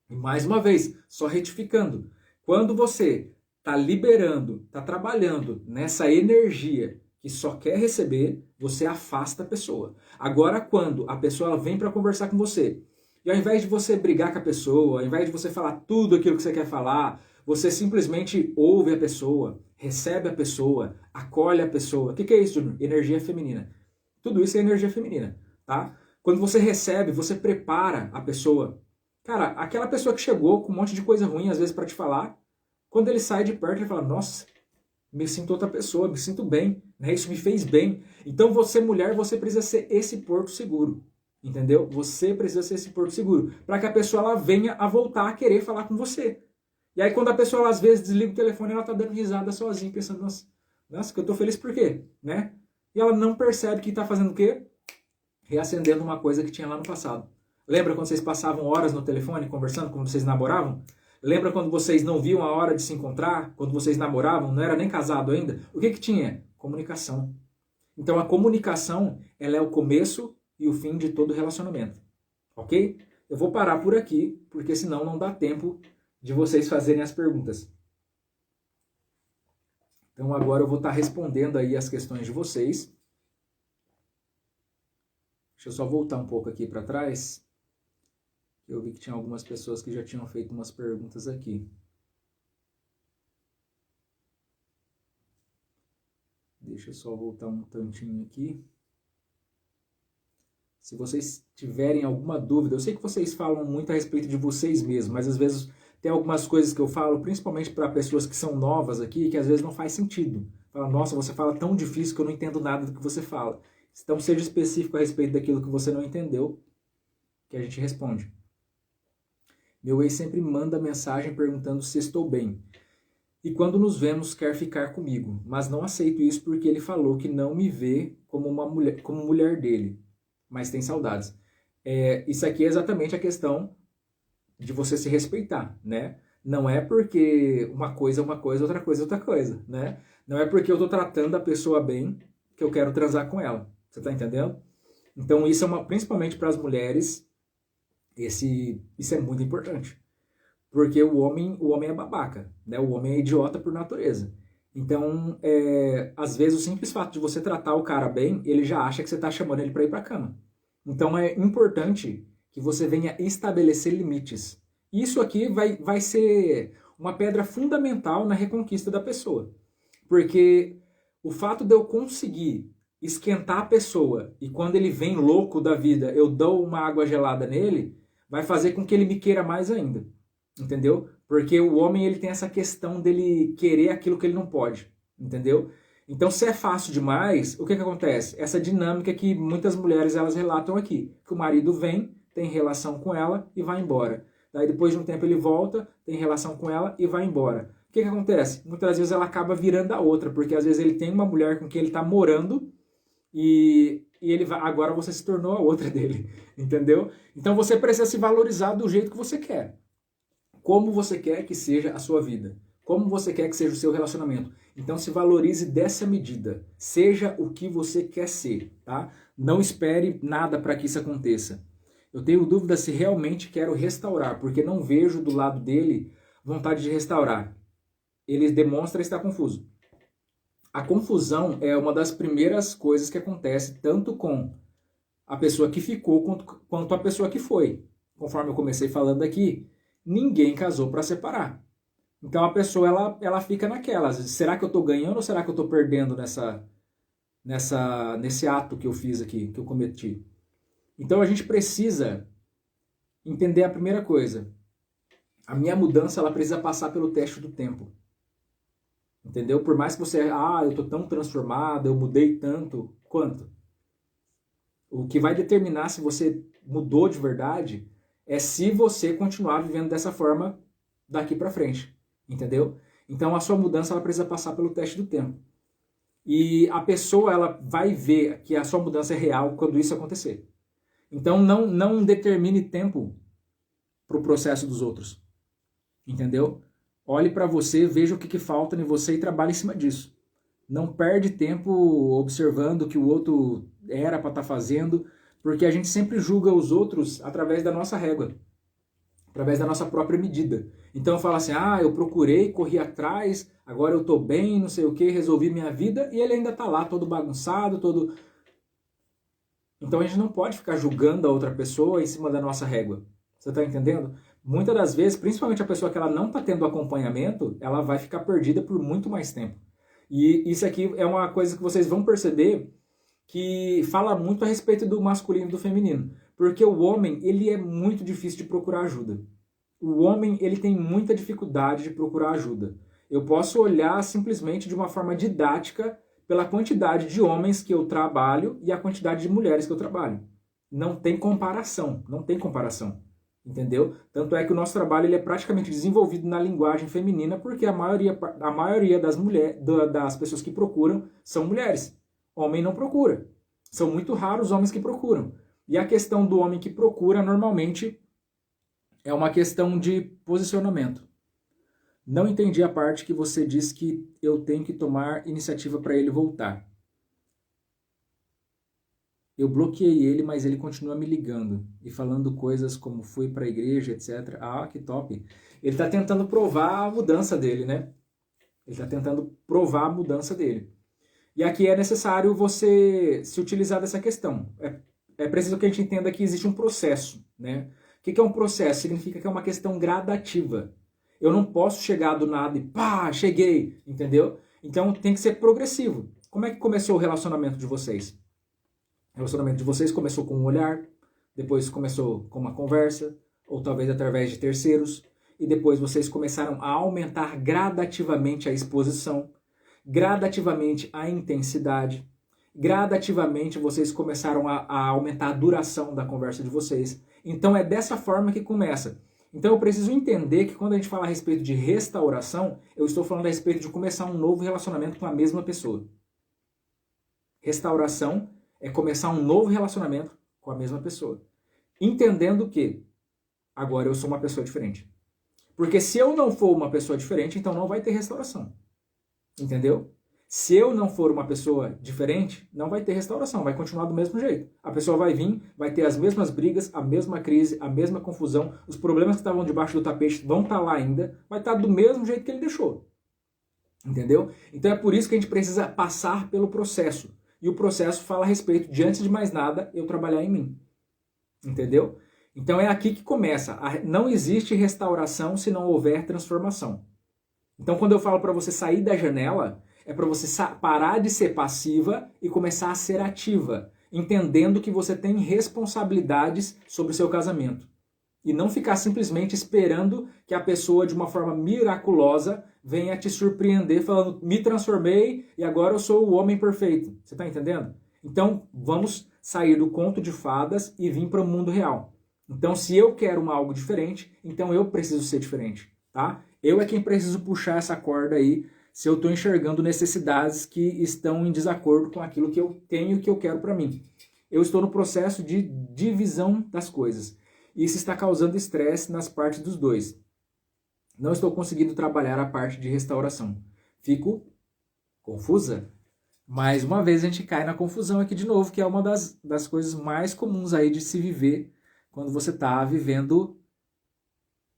Speaker 1: E mais uma vez, só retificando. Quando você está liberando, está trabalhando nessa energia que só quer receber, você afasta a pessoa. Agora, quando a pessoa ela vem para conversar com você, e ao invés de você brigar com a pessoa, ao invés de você falar tudo aquilo que você quer falar, você simplesmente ouve a pessoa, recebe a pessoa, acolhe a pessoa. O que é isso, Júnior? Energia feminina. Tudo isso é energia feminina, tá? Quando você recebe, você prepara a pessoa. Cara, aquela pessoa que chegou com um monte de coisa ruim, às vezes, para te falar, quando ele sai de perto, ele fala, nossa, me sinto outra pessoa, me sinto bem, né? Isso me fez bem. Então você, mulher, você precisa ser esse porto seguro, entendeu? Você precisa ser esse porto seguro, para que a pessoa ela venha a voltar a querer falar com você. E aí quando a pessoa, ela, às vezes, desliga o telefone, ela tá dando risada sozinha, pensando, nossa, que eu tô feliz por quê? Né? E ela não percebe que tá fazendo o quê? Reacendendo uma coisa que tinha lá no passado. Lembra quando vocês passavam horas no telefone conversando, quando vocês namoravam? Lembra quando vocês não viam a hora de se encontrar? Quando vocês namoravam? Não era nem casado ainda? O que tinha? Comunicação. Então a comunicação, ela é o começo e o fim de todo relacionamento. Ok? Eu vou parar por aqui, porque senão não dá tempo de vocês fazerem as perguntas. Então agora eu vou estar respondendo aí as questões de vocês. Deixa eu só voltar um pouco aqui para trás. Eu vi que tinha algumas pessoas que já tinham feito umas perguntas aqui. Deixa eu só voltar um tantinho aqui. Se vocês tiverem alguma dúvida, eu sei que vocês falam muito a respeito de vocês mesmos, mas às vezes tem algumas coisas que eu falo, principalmente para pessoas que são novas aqui, que às vezes não faz sentido. Fala, nossa, você fala tão difícil que eu não entendo nada do que você fala. Então seja específico a respeito daquilo que você não entendeu, que a gente responde. Meu ex sempre manda mensagem perguntando se estou bem. E quando nos vemos quer ficar comigo, mas não aceito isso porque ele falou que não me vê como uma mulher, como mulher dele, mas tem saudades. Isso aqui é exatamente a questão de você se respeitar, né? Não é porque uma coisa é uma coisa, outra coisa é outra coisa, né? Não é porque eu estou tratando a pessoa bem que eu quero transar com ela. Você está entendendo? Então isso é principalmente para as mulheres. Isso é muito importante. Porque o homem é babaca, né? O homem é idiota por natureza. Então, às vezes, o simples fato de você tratar o cara bem, ele já acha que você está chamando ele para ir para a cama. Então, é importante que você venha estabelecer limites. Isso aqui vai ser uma pedra fundamental na reconquista da pessoa. Porque o fato de eu conseguir esquentar a pessoa e quando ele vem louco da vida, eu dou uma água gelada nele, vai fazer com que ele me queira mais ainda. Entendeu? Porque o homem ele tem essa questão dele querer aquilo que ele não pode. Entendeu? Então, se é fácil demais, o que acontece? Essa dinâmica que muitas mulheres elas relatam aqui. Que o marido vem, tem relação com ela e vai embora. Daí depois de um tempo ele volta, tem relação com ela e vai embora. O que acontece? Muitas vezes ela acaba virando a outra, porque às vezes ele tem uma mulher com quem ele está morando e ele vai, agora você se tornou a outra dele. Entendeu? Então você precisa se valorizar do jeito que você quer. Como você quer que seja a sua vida. Como você quer que seja o seu relacionamento. Então se valorize dessa medida. Seja o que você quer ser, tá? Não espere nada para que isso aconteça. Eu tenho dúvida se realmente quero restaurar, porque não vejo do lado dele vontade de restaurar. Ele demonstra estar confuso. A confusão é uma das primeiras coisas que acontece tanto com a pessoa que ficou quanto a pessoa que foi. Conforme eu comecei falando aqui, ninguém casou para separar. Então a pessoa ela fica naquela. Será que eu estou ganhando ou será que eu estou perdendo nesse ato que eu fiz aqui, que eu cometi? Então a gente precisa entender a primeira coisa. A minha mudança ela precisa passar pelo teste do tempo. Entendeu? Por mais que você, eu estou tão transformado, eu mudei tanto. Quanto? O que vai determinar se você mudou de verdade é se você continuar vivendo dessa forma daqui para frente. Entendeu? Então a sua mudança ela precisa passar pelo teste do tempo. E a pessoa ela vai ver que a sua mudança é real quando isso acontecer. Então não determine tempo para o processo dos outros. Entendeu? Olhe para você, veja o que falta em você e trabalhe em cima disso. Não perde tempo observando o que o outro era para estar fazendo, porque a gente sempre julga os outros através da nossa régua, através da nossa própria medida. Então eu falo assim, eu procurei, corri atrás, agora eu estou bem, não sei o que, resolvi minha vida, e ele ainda está lá todo bagunçado, todo... Então a gente não pode ficar julgando a outra pessoa em cima da nossa régua. Você está entendendo? Muitas das vezes, principalmente a pessoa que ela não está tendo acompanhamento, ela vai ficar perdida por muito mais tempo. E isso aqui é uma coisa que vocês vão perceber que fala muito a respeito do masculino e do feminino. Porque o homem, ele é muito difícil de procurar ajuda. O homem, ele tem muita dificuldade de procurar ajuda. Eu posso olhar simplesmente de uma forma didática pela quantidade de homens que eu trabalho e a quantidade de mulheres que eu trabalho. Não tem comparação, não tem comparação. Entendeu? Tanto é que o nosso trabalho ele é praticamente desenvolvido na linguagem feminina porque a maioria das pessoas que procuram são mulheres. Homem não procura. São muito raros os homens que procuram. E a questão do homem que procura normalmente é uma questão de posicionamento. Não entendi a parte que você diz que eu tenho que tomar iniciativa para ele voltar. Eu bloqueei ele, mas ele continua me ligando e falando coisas como fui para a igreja, etc. Que top. Ele está tentando provar a mudança dele, né? Ele está tentando provar a mudança dele. E aqui é necessário você se utilizar dessa questão. É preciso que a gente entenda que existe um processo, né? O que é um processo? Significa que é uma questão gradativa. Eu não posso chegar do nada e cheguei, entendeu? Então tem que ser progressivo. Como é que começou o relacionamento de vocês? O relacionamento de vocês começou com um olhar, depois começou com uma conversa, ou talvez através de terceiros, e depois vocês começaram a aumentar gradativamente a exposição, gradativamente a intensidade, gradativamente vocês começaram a aumentar a duração da conversa de vocês. Então é dessa forma que começa. Então eu preciso entender que quando a gente fala a respeito de restauração, eu estou falando a respeito de começar um novo relacionamento com a mesma pessoa. Restauração é começar um novo relacionamento com a mesma pessoa. Entendendo que agora eu sou uma pessoa diferente. Porque se eu não for uma pessoa diferente, então não vai ter restauração. Entendeu? Se eu não for uma pessoa diferente, não vai ter restauração, vai continuar do mesmo jeito. A pessoa vai vir, vai ter as mesmas brigas, a mesma crise, a mesma confusão, os problemas que estavam debaixo do tapete vão estar lá ainda, vai estar do mesmo jeito que ele deixou. Entendeu? Então é por isso que a gente precisa passar pelo processo. E o processo fala a respeito de, antes de mais nada, eu trabalhar em mim. Entendeu? Então é aqui que começa. Não existe restauração se não houver transformação. Então quando eu falo para você sair da janela, é para você parar de ser passiva e começar a ser ativa, entendendo que você tem responsabilidades sobre o seu casamento. E não ficar simplesmente esperando que a pessoa, de uma forma miraculosa, venha te surpreender falando, me transformei e agora eu sou o homem perfeito. Você está entendendo? Então vamos sair do conto de fadas e vir para o mundo real. Então se eu quero algo diferente, então eu preciso ser diferente. Tá? Eu é quem preciso puxar essa corda aí, se eu estou enxergando necessidades que estão em desacordo com aquilo que eu tenho e que eu quero para mim. Eu estou no processo de divisão das coisas. Isso está causando estresse nas partes dos dois. Não estou conseguindo trabalhar a parte de restauração. Fico confusa? Mais uma vez a gente cai na confusão aqui de novo, que é uma das coisas mais comuns aí de se viver quando você está vivendo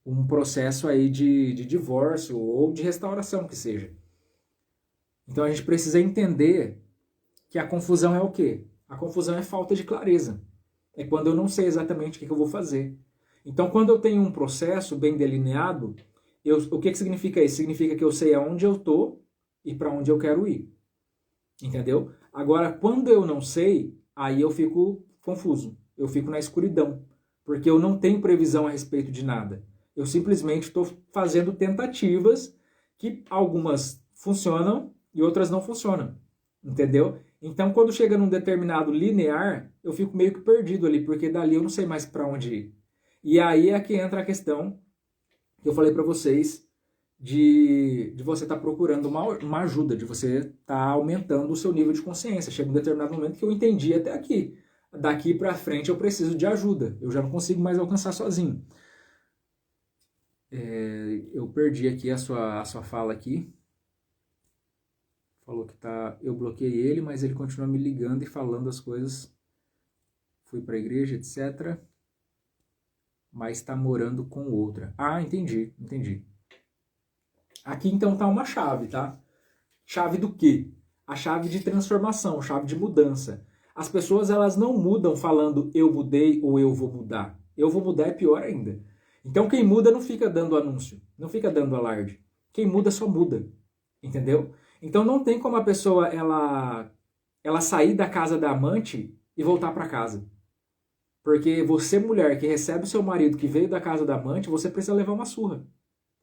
Speaker 1: um processo aí de divórcio ou de restauração, que seja. Então a gente precisa entender que a confusão é o quê? A confusão é falta de clareza. É quando eu não sei exatamente o que eu vou fazer. Então quando eu tenho um processo bem delineado, o que significa isso? Significa que eu sei aonde eu estou e para onde eu quero ir. Entendeu? Agora, quando eu não sei, aí eu fico confuso. Eu fico na escuridão. Porque eu não tenho previsão a respeito de nada. Eu simplesmente estou fazendo tentativas que algumas funcionam e outras não funcionam. Entendeu? Então, quando chega num determinado linear, eu fico meio que perdido ali, porque dali eu não sei mais para onde ir. E aí é que entra a questão que eu falei para vocês de você estar procurando uma ajuda, de você estar aumentando o seu nível de consciência. Chega um determinado momento que eu entendi até aqui. Daqui para frente eu preciso de ajuda. Eu já não consigo mais alcançar sozinho. Eu perdi aqui a sua fala aqui. Falou que eu bloqueei ele, mas ele continua me ligando e falando as coisas. Fui para a igreja, etc. Mas está morando com outra. Ah, entendi. Aqui então está uma chave, tá? Chave do quê? A chave de transformação, chave de mudança. As pessoas elas não mudam falando eu mudei ou eu vou mudar. Eu vou mudar é pior ainda. Então quem muda não fica dando anúncio, não fica dando alarde. Quem muda só muda, entendeu? Então não tem como a pessoa ela sair da casa da amante e voltar para casa. Porque você, mulher, que recebe o seu marido que veio da casa da amante, você precisa levar uma surra.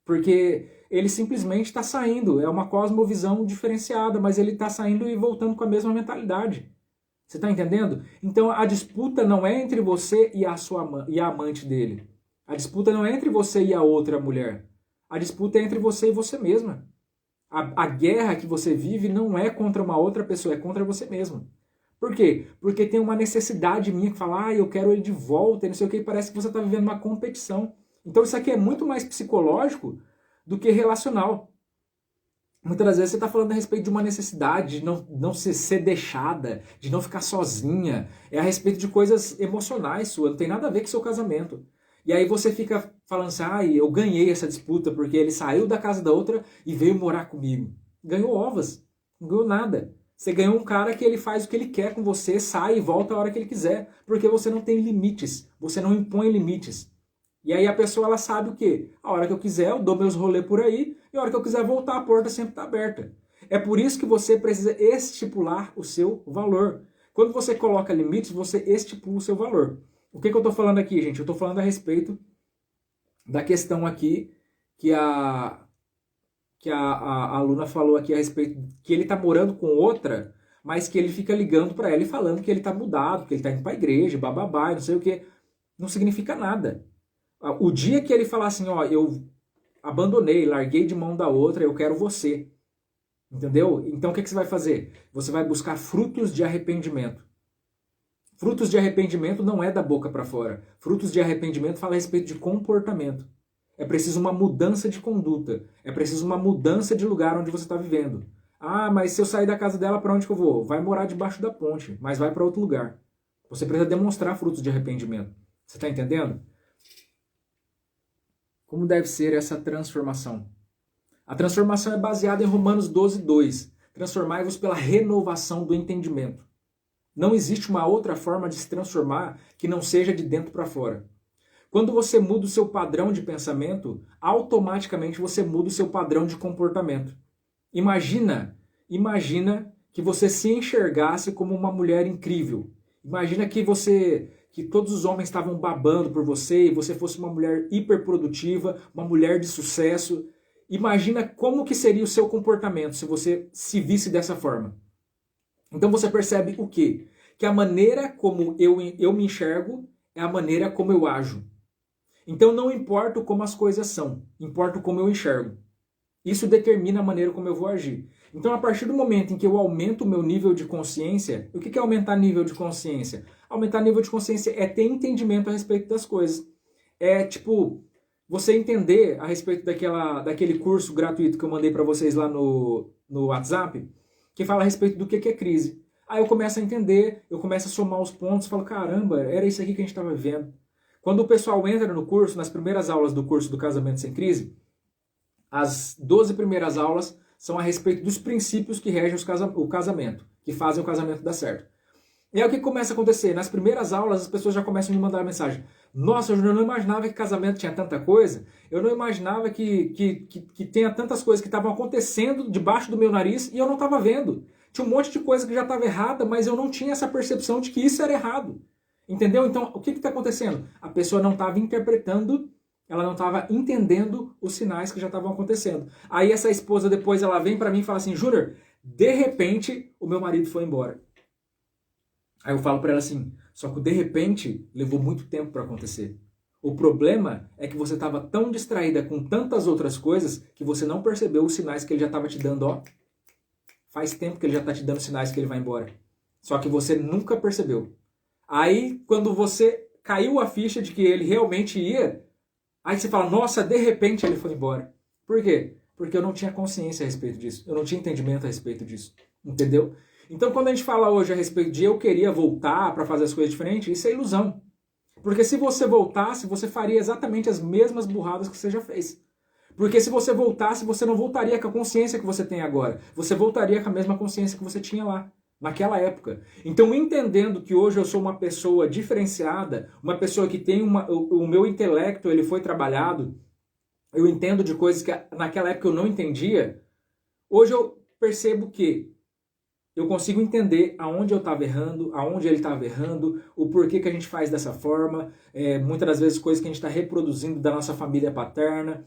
Speaker 1: Porque ele simplesmente está saindo, é uma cosmovisão diferenciada, mas ele está saindo e voltando com a mesma mentalidade. Você está entendendo? Então a disputa não é entre você e a amante dele. A disputa não é entre você e a outra mulher. A disputa é entre você e você mesma. A guerra que você vive não é contra uma outra pessoa, é contra você mesma. Por quê? Porque tem uma necessidade minha que fala, eu quero ele de volta, e não sei o que, e parece que você está vivendo uma competição. Então isso aqui é muito mais psicológico do que relacional. Muitas das vezes você está falando a respeito de uma necessidade de não ser deixada, de não ficar sozinha. É a respeito de coisas emocionais suas, não tem nada a ver com o seu casamento. E aí você fica falando assim, eu ganhei essa disputa porque ele saiu da casa da outra e veio morar comigo. Ganhou ovas, não ganhou nada. Você ganhou um cara que ele faz o que ele quer com você, sai e volta a hora que ele quiser, porque você não tem limites, você não impõe limites. E aí a pessoa ela sabe o quê? A hora que eu quiser, eu dou meus rolês por aí, e a hora que eu quiser voltar, a porta sempre está aberta. É por isso que você precisa estipular o seu valor. Quando você coloca limites, você estipula o seu valor. O que eu estou falando aqui, gente? Eu estou falando a respeito da questão aqui que a aluna falou aqui a respeito que ele está morando com outra, mas que ele fica ligando para ela e falando que ele está mudado, que ele está indo para a igreja, bababá, não sei o que. Não significa nada. O dia que ele falar assim, eu abandonei, larguei de mão da outra, eu quero você. Entendeu? Então o que você vai fazer? Você vai buscar frutos de arrependimento. Frutos de arrependimento não é da boca para fora. Frutos de arrependimento fala a respeito de comportamento. É preciso uma mudança de conduta. É preciso uma mudança de lugar onde você está vivendo. Ah, mas se eu sair da casa dela, para onde que eu vou? Vai morar debaixo da ponte, mas vai para outro lugar. Você precisa demonstrar frutos de arrependimento. Você está entendendo? Como deve ser essa transformação? A transformação é baseada em Romanos 12:2. Transformai-vos pela renovação do entendimento. Não existe uma outra forma de se transformar que não seja de dentro para fora. Quando você muda o seu padrão de pensamento, automaticamente você muda o seu padrão de comportamento. Imagina que você se enxergasse como uma mulher incrível. Imagina que todos os homens estavam babando por você e você fosse uma mulher hiperprodutiva, uma mulher de sucesso. Imagina como que seria o seu comportamento se você se visse dessa forma. Então você percebe o quê? Que a maneira como eu me enxergo é a maneira como eu ajo. Então não importa como as coisas são, importa como eu enxergo. Isso determina a maneira como eu vou agir. Então, a partir do momento em que eu aumento o meu nível de consciência, o que é aumentar nível de consciência? Aumentar nível de consciência é ter entendimento a respeito das coisas. É tipo, você entender a respeito daquele curso gratuito que eu mandei para vocês lá no WhatsApp, que fala a respeito do que é crise. Aí eu começo a entender, eu começo a somar os pontos, falo, caramba, era isso aqui que a gente estava vivendo. Quando o pessoal entra no curso, nas primeiras aulas do curso do Casamento Sem Crise, as 12 primeiras aulas são a respeito dos princípios que regem o casamento, que fazem o casamento dar certo. E aí o que começa a acontecer? Nas primeiras aulas as pessoas já começam a me mandar a mensagem. Nossa, Júnior, eu não imaginava que casamento tinha tanta coisa. Eu não imaginava que tenha tantas coisas que estavam acontecendo debaixo do meu nariz e eu não estava vendo. Tinha um monte de coisa que já estava errada, mas eu não tinha essa percepção de que isso era errado. Entendeu? Então, o que está acontecendo? A pessoa não estava interpretando, ela não estava entendendo os sinais que já estavam acontecendo. Aí essa esposa depois ela vem para mim e fala assim, Júnior, de repente o meu marido foi embora. Aí eu falo para ela assim, só que de repente levou muito tempo para acontecer. O problema é que você estava tão distraída com tantas outras coisas que você não percebeu os sinais que ele já estava te dando, ó. Faz tempo que ele já está te dando sinais que ele vai embora. Só que você nunca percebeu. Aí, quando você caiu a ficha de que ele realmente ia, aí você fala, nossa, de repente ele foi embora. Por quê? Porque eu não tinha consciência a respeito disso. Eu não tinha entendimento a respeito disso. Entendeu? Então, quando a gente fala hoje a respeito de eu queria voltar para fazer as coisas diferentes, isso é ilusão. Porque se você voltasse, você faria exatamente as mesmas burradas que você já fez. Porque se você voltasse, você não voltaria com a consciência que você tem agora. Você voltaria com a mesma consciência que você tinha lá, naquela época. Então, entendendo que hoje eu sou uma pessoa diferenciada, uma pessoa que tem o meu intelecto, ele foi trabalhado, eu entendo de coisas que naquela época eu não entendia, hoje eu percebo que eu consigo entender aonde eu estava errando, aonde ele estava errando, o porquê que a gente faz dessa forma, muitas das vezes coisas que a gente está reproduzindo da nossa família paterna,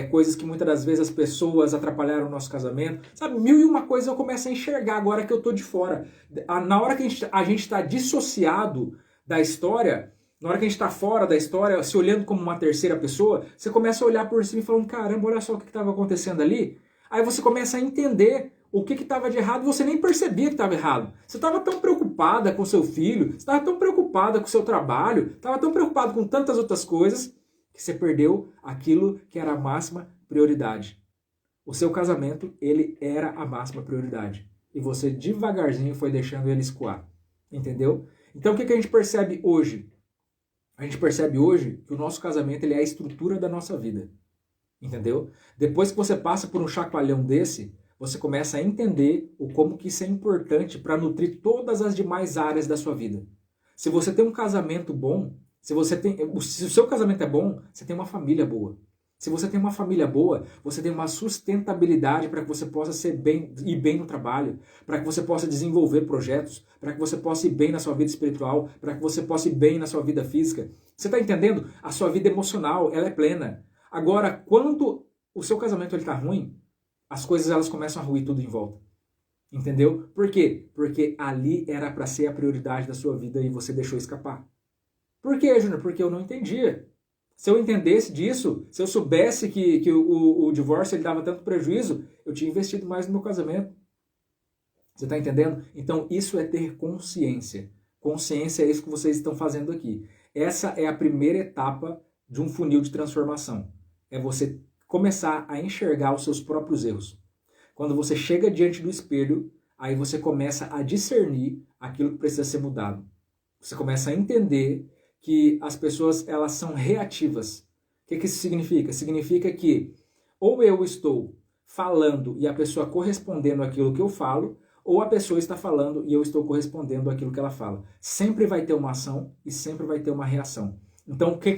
Speaker 1: coisas que muitas das vezes as pessoas atrapalharam o nosso casamento. Sabe, mil e uma coisa eu começo a enxergar agora que eu estou de fora. Na hora que a gente está dissociado da história, na hora que a gente está fora da história, se olhando como uma terceira pessoa, você começa a olhar por cima e falando, caramba, olha só o que estava acontecendo ali. Aí você começa a entender o que estava de errado e você nem percebia que estava errado. Você estava tão preocupada com seu filho, você estava tão preocupada com o seu trabalho, estava tão preocupado com tantas outras coisas, que você perdeu aquilo que era a máxima prioridade. O seu casamento, ele era a máxima prioridade. E você devagarzinho foi deixando ele escoar. Entendeu? Então o que a gente percebe hoje? A gente percebe hoje que o nosso casamento ele é a estrutura da nossa vida. Entendeu? Depois que você passa por um chacoalhão desse, você começa a entender o como que isso é importante para nutrir todas as demais áreas da sua vida. Se você tem um casamento bom, se o seu casamento é bom, você tem uma família boa. Se você tem uma família boa, você tem uma sustentabilidade para que você possa ir bem no trabalho, para que você possa desenvolver projetos, para que você possa ir bem na sua vida espiritual, para que você possa ir bem na sua vida física. Você está entendendo? A sua vida emocional, ela é plena. Agora, quando o seu casamento está ruim, as coisas elas começam a ruir tudo em volta. Entendeu? Por quê? Porque ali era para ser a prioridade da sua vida e você deixou escapar. Por quê, Júnior? Porque eu não entendia. Se eu entendesse disso, se eu soubesse que o divórcio ele dava tanto prejuízo, eu tinha investido mais no meu casamento. Você está entendendo? Então, isso é ter consciência. Consciência é isso que vocês estão fazendo aqui. Essa é a primeira etapa de um funil de transformação. É você começar a enxergar os seus próprios erros. Quando você chega diante do espelho, aí você começa a discernir aquilo que precisa ser mudado. Você começa a entender que as pessoas, elas são reativas. O que isso significa? Significa que ou eu estou falando e a pessoa correspondendo àquilo que eu falo, ou a pessoa está falando e eu estou correspondendo àquilo que ela fala. Sempre vai ter uma ação e sempre vai ter uma reação. Então, o que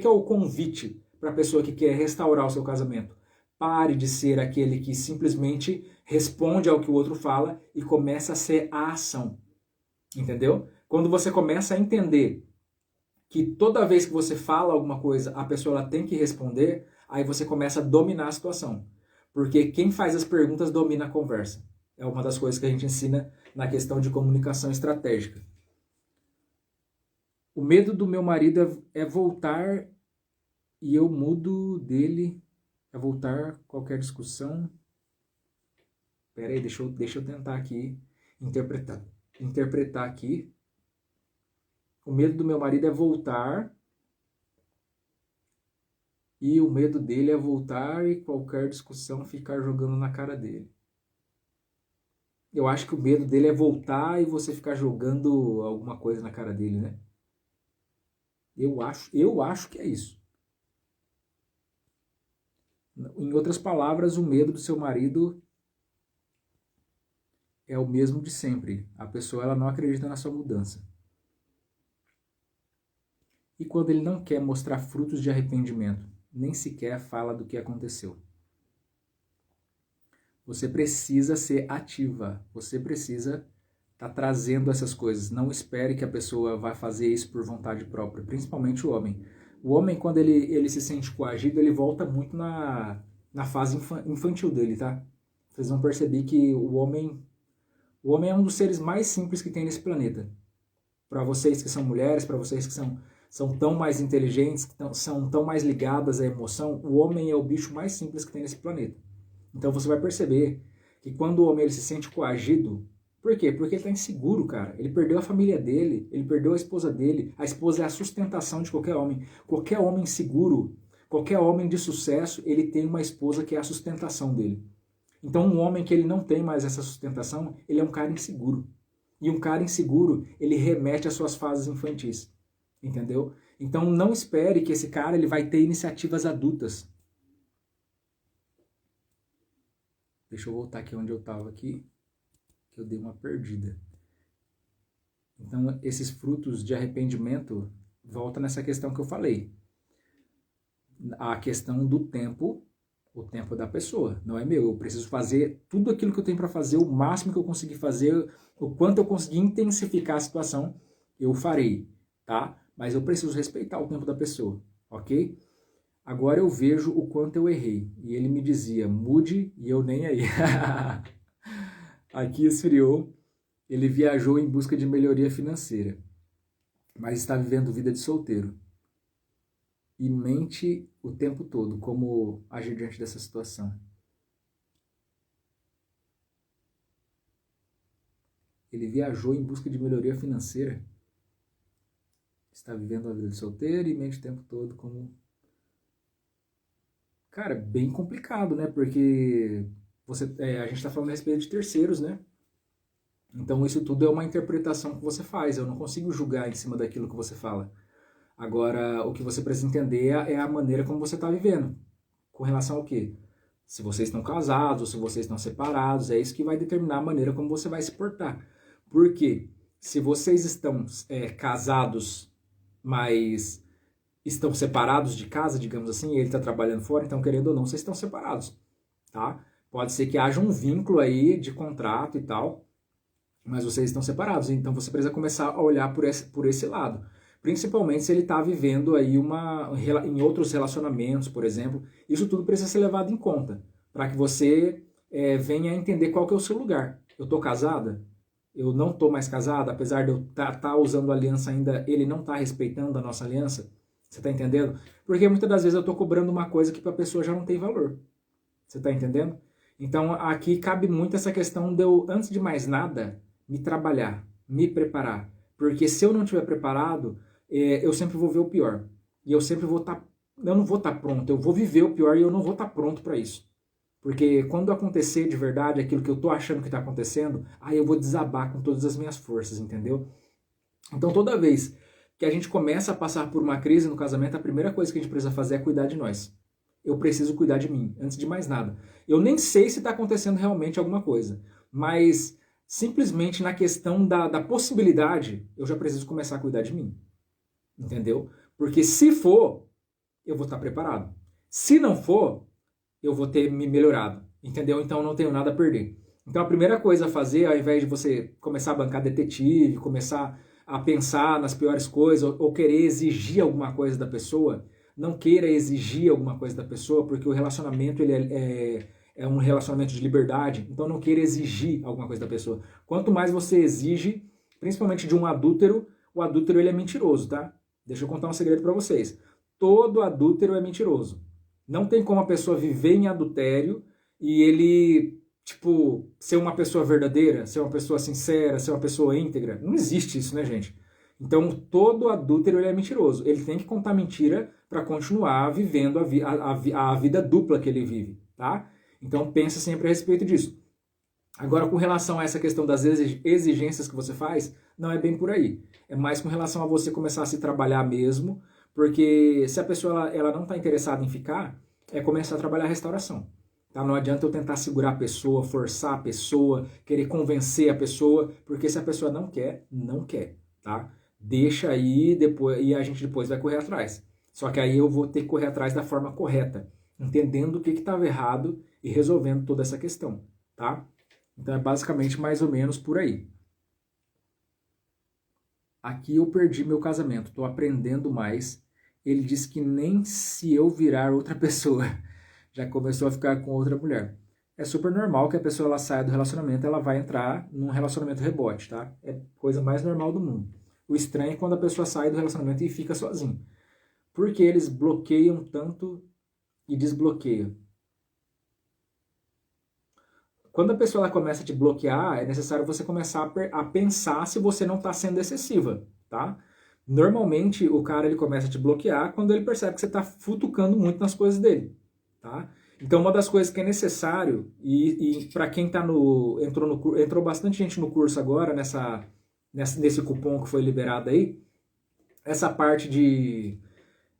Speaker 1: é o convite para a pessoa que quer restaurar o seu casamento? Pare de ser aquele que simplesmente responde ao que o outro fala e começa a ser a ação. Entendeu? Quando você começa a entender que toda vez que você fala alguma coisa, a pessoa ela tem que responder, aí você começa a dominar a situação. Porque quem faz as perguntas domina a conversa. É uma das coisas que a gente ensina na questão de comunicação estratégica. O medo do meu marido é voltar e eu mudo dele, é voltar qualquer discussão. Pera aí, deixa eu tentar aqui interpretar aqui. O medo do meu marido é voltar e o medo dele é voltar e qualquer discussão ficar jogando na cara dele. Eu acho que o medo dele é voltar e você ficar jogando alguma coisa na cara dele, né? Eu acho que é isso. Em outras palavras, o medo do seu marido é o mesmo de sempre. A pessoa ela não acredita na sua mudança. E quando ele não quer mostrar frutos de arrependimento, nem sequer fala do que aconteceu. Você precisa ser ativa, você precisa estar trazendo essas coisas. Não espere que a pessoa vá fazer isso por vontade própria, principalmente o homem. O homem, quando ele se sente coagido, ele volta muito na fase infantil dele, tá? Vocês vão perceber que o homem é um dos seres mais simples que tem nesse planeta. Para vocês que são mulheres, para vocês que são tão mais inteligentes, que são tão mais ligadas à emoção, o homem é o bicho mais simples que tem nesse planeta. Então você vai perceber que quando o homem ele se sente coagido, por quê? Porque ele está inseguro, cara. Ele perdeu a família dele, ele perdeu a esposa dele. A esposa é a sustentação de qualquer homem. Qualquer homem seguro, qualquer homem de sucesso, ele tem uma esposa que é a sustentação dele. Então um homem que ele não tem mais essa sustentação, ele é um cara inseguro. E um cara inseguro, ele remete às suas fases infantis. Entendeu? Então não espere que esse cara ele vai ter iniciativas adultas. Deixa eu voltar aqui onde eu estava aqui, que eu dei uma perdida. Então esses frutos de arrependimento volta nessa questão que eu falei. A questão do tempo, o tempo da pessoa, não é meu. Eu preciso fazer tudo aquilo que eu tenho para fazer, o máximo que eu conseguir fazer, o quanto eu conseguir intensificar a situação, eu farei, tá? Mas eu preciso respeitar o tempo da pessoa, ok? Agora eu vejo o quanto eu errei. E ele me dizia, mude, e eu nem aí. Aqui esfriou. Ele viajou em busca de melhoria financeira, mas está vivendo vida de solteiro. E mente o tempo todo como agir diante dessa situação. Ele viajou em busca de melhoria financeira. Está vivendo a vida de solteiro e mente o tempo todo como... Cara, bem complicado, né? Porque a gente está falando a respeito de terceiros, né? Então isso tudo é uma interpretação que você faz. Eu não consigo julgar em cima daquilo que você fala. Agora, o que você precisa entender é a maneira como você está vivendo. Com relação ao quê? Se vocês estão casados ou se vocês estão separados, é isso que vai determinar a maneira como você vai se portar. Por quê? Se vocês estão casados, mas estão separados de casa, digamos assim, e ele está trabalhando fora, então querendo ou não, vocês estão separados, tá? Pode ser que haja um vínculo aí de contrato e tal, mas vocês estão separados, então você precisa começar a olhar por esse lado. Principalmente se ele está vivendo aí em outros relacionamentos, por exemplo. Isso tudo precisa ser levado em conta, para que você venha a entender qual que é o seu lugar. Eu estou casada? Eu não estou mais casada, apesar de eu estar usando aliança ainda, ele não está respeitando a nossa aliança? Você está entendendo? Porque muitas das vezes eu estou cobrando uma coisa que para a pessoa já não tem valor. Você está entendendo? Então aqui cabe muito essa questão de eu, antes de mais nada, me trabalhar, me preparar. Porque se eu não estiver preparado, eu sempre vou ver o pior. E eu sempre vou estar... eu não vou estar pronto, eu vou viver o pior e eu não vou estar pronto para isso. Porque quando acontecer de verdade aquilo que eu tô achando que tá acontecendo, aí eu vou desabar com todas as minhas forças, entendeu? Então toda vez que a gente começa a passar por uma crise no casamento, a primeira coisa que a gente precisa fazer é cuidar de nós. Eu preciso cuidar de mim, antes de mais nada. Eu nem sei se está acontecendo realmente alguma coisa, mas simplesmente na questão da possibilidade, eu já preciso começar a cuidar de mim. Entendeu? Porque se for, eu vou estar preparado. Se não for, eu vou ter me melhorado. Entendeu? Então eu não tenho nada a perder. Então a primeira coisa a fazer, ao invés de você começar a bancar detetive, começar a pensar nas piores coisas, ou querer exigir alguma coisa da pessoa, não queira exigir alguma coisa da pessoa, porque o relacionamento ele é um relacionamento de liberdade, então não queira exigir alguma coisa da pessoa. Quanto mais você exige, principalmente de um adúltero, o adúltero ele é mentiroso, tá? Deixa eu contar um segredo para vocês. Todo adúltero é mentiroso. Não tem como a pessoa viver em adultério e ele, tipo, ser uma pessoa verdadeira, ser uma pessoa sincera, ser uma pessoa íntegra. Não existe isso, né, gente? Então, todo adúltero ele é mentiroso. Ele tem que contar mentira para continuar vivendo a vida dupla que ele vive, tá? Então, pensa sempre a respeito disso. Agora, com relação a essa questão das exigências que você faz, não é bem por aí. É mais com relação a você começar a se trabalhar mesmo, porque se a pessoa ela não está interessada em ficar, é começar a trabalhar a restauração. Tá? Não adianta eu tentar segurar a pessoa, forçar a pessoa, querer convencer a pessoa, porque se a pessoa não quer, não quer. Tá? Deixa aí depois, e a gente depois vai correr atrás. Só que aí eu vou ter que correr atrás da forma correta, entendendo o que estava errado e resolvendo toda essa questão. Tá? Então é basicamente mais ou menos por aí. Aqui eu perdi meu casamento, estou aprendendo mais. Ele disse que nem se eu virar outra pessoa, já começou a ficar com outra mulher. É super normal que a pessoa ela saia do relacionamento, ela vai entrar num relacionamento rebote, tá? É coisa mais normal do mundo. O estranho é quando a pessoa sai do relacionamento e fica sozinha. Porque eles bloqueiam tanto e desbloqueiam. Quando a pessoa ela começa a te bloquear, é necessário você começar a pensar se você não está sendo excessiva, tá? Normalmente o cara ele começa a te bloquear quando ele percebe que você está futucando muito nas coisas dele, tá? Então uma das coisas que é necessário e para quem tá entrou bastante gente no curso agora nesse cupom que foi liberado aí, essa parte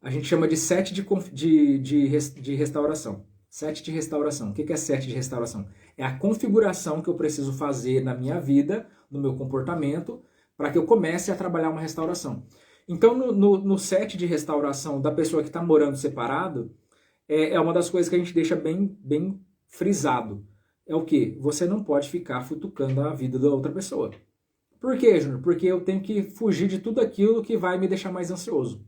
Speaker 1: a gente chama de set de restauração. Set de restauração. O que é set de restauração? É a configuração que eu preciso fazer na minha vida, no meu comportamento, para que eu comece a trabalhar uma restauração. Então, no set de restauração da pessoa que está morando separado, é uma das coisas que a gente deixa bem frisado. É o quê? Você não pode ficar futucando a vida da outra pessoa. Por quê, Júnior? Porque eu tenho que fugir de tudo aquilo que vai me deixar mais ansioso.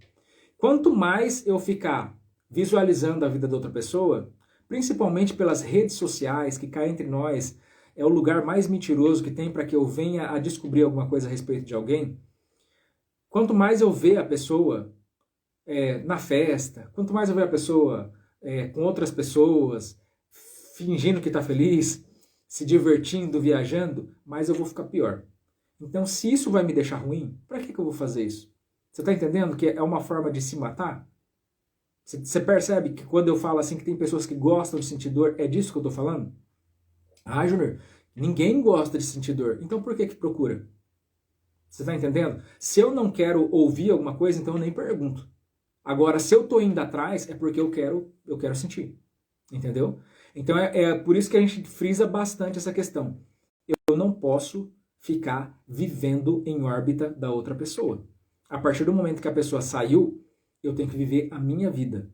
Speaker 1: Quanto mais eu ficar visualizando a vida da outra pessoa, principalmente pelas redes sociais, que cá entre nós é o lugar mais mentiroso que tem para que eu venha a descobrir alguma coisa a respeito de alguém, quanto mais eu ver a pessoa na festa, quanto mais eu ver a pessoa com outras pessoas, fingindo que está feliz, se divertindo, viajando, mais eu vou ficar pior. Então, se isso vai me deixar ruim, para que eu vou fazer isso? Você está entendendo que é uma forma de se matar? Você percebe que quando eu falo assim que tem pessoas que gostam de sentir dor, é disso que eu estou falando? Ah, Júnior, ninguém gosta de sentir dor. Então por que procura? Você está entendendo? Se eu não quero ouvir alguma coisa, então eu nem pergunto. Agora, se eu estou indo atrás, é porque eu quero sentir. Entendeu? Então é por isso que a gente frisa bastante essa questão. Eu não posso ficar vivendo em órbita da outra pessoa. A partir do momento que a pessoa saiu, eu tenho que viver a minha vida.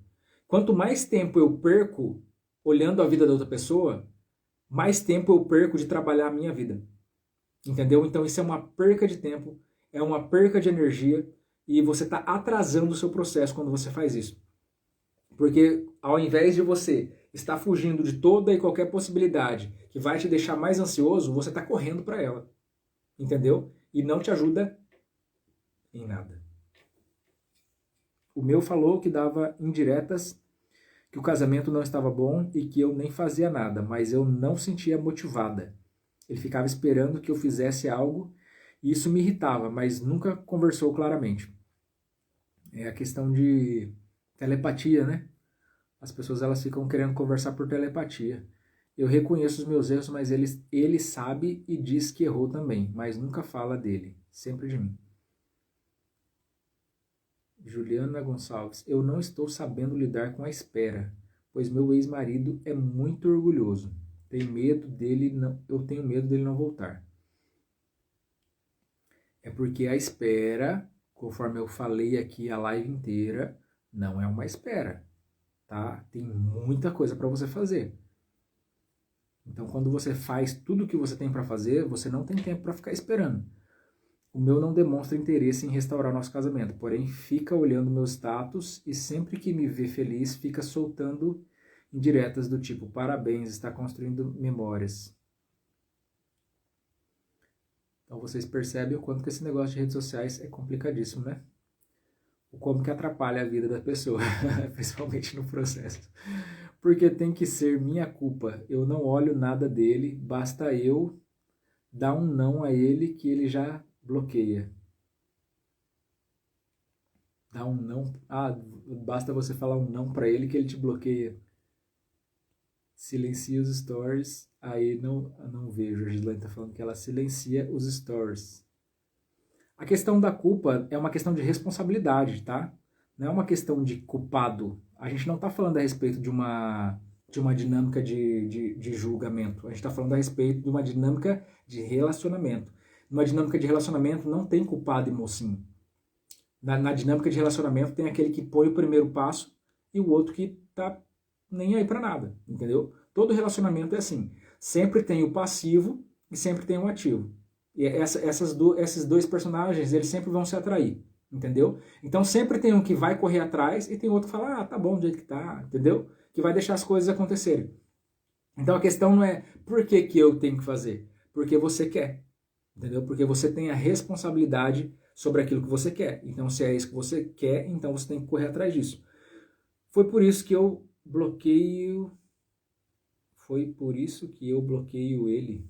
Speaker 1: Quanto mais tempo eu perco olhando a vida da outra pessoa, mais tempo eu perco de trabalhar a minha vida. Entendeu? Então isso é uma perca de tempo, é uma perca de energia e você está atrasando o seu processo quando você faz isso. Porque ao invés de você estar fugindo de toda e qualquer possibilidade que vai te deixar mais ansioso, você está correndo para ela. Entendeu? E não te ajuda em nada. O meu falou que dava indiretas, que o casamento não estava bom e que eu nem fazia nada, mas eu não sentia motivada. Ele ficava esperando que eu fizesse algo e isso me irritava, mas nunca conversou claramente. É a questão de telepatia, né? As pessoas elas ficam querendo conversar por telepatia. Eu reconheço os meus erros, mas ele sabe e diz que errou também, mas nunca fala dele, sempre de mim. Juliana Gonçalves, eu não estou sabendo lidar com a espera, pois meu ex-marido é muito orgulhoso. Eu tenho medo dele não voltar. É porque a espera, conforme eu falei aqui a live inteira, não é uma espera, tá? Tem muita coisa para você fazer. Então, quando você faz tudo o que você tem para fazer, você não tem tempo para ficar esperando. O meu não demonstra interesse em restaurar nosso casamento, porém fica olhando meu status e sempre que me vê feliz, fica soltando indiretas do tipo, parabéns, está construindo memórias. Então vocês percebem o quanto que esse negócio de redes sociais é complicadíssimo, né? O como que atrapalha a vida da pessoa, principalmente no processo. Porque tem que ser minha culpa. Eu não olho nada dele, basta eu dar um não a ele que ele já bloqueia. Dá um não. Ah, basta você falar um não pra ele que ele te bloqueia. Silencia os stories. Aí não vejo. A Gislaine tá falando que ela silencia os stories. A questão da culpa é uma questão de responsabilidade, tá? Não é uma questão de culpado. A gente não tá falando a respeito de uma dinâmica de julgamento. A gente tá falando a respeito de uma dinâmica de relacionamento. Numa dinâmica de relacionamento não tem culpado e mocinho. Na dinâmica de relacionamento tem aquele que põe o primeiro passo e o outro que tá nem aí pra nada, entendeu? Todo relacionamento é assim. Sempre tem o passivo e sempre tem o ativo. E esses dois personagens, eles sempre vão se atrair, entendeu? Então sempre tem um que vai correr atrás e tem outro que fala, tá bom do jeito que tá, entendeu? Que vai deixar as coisas acontecerem. Então a questão não é por que que eu tenho que fazer? Porque você quer, entendeu? Porque você tem a responsabilidade sobre aquilo que você quer. Então se é isso que você quer, então você tem que correr atrás disso. Foi por isso que eu bloqueio ele.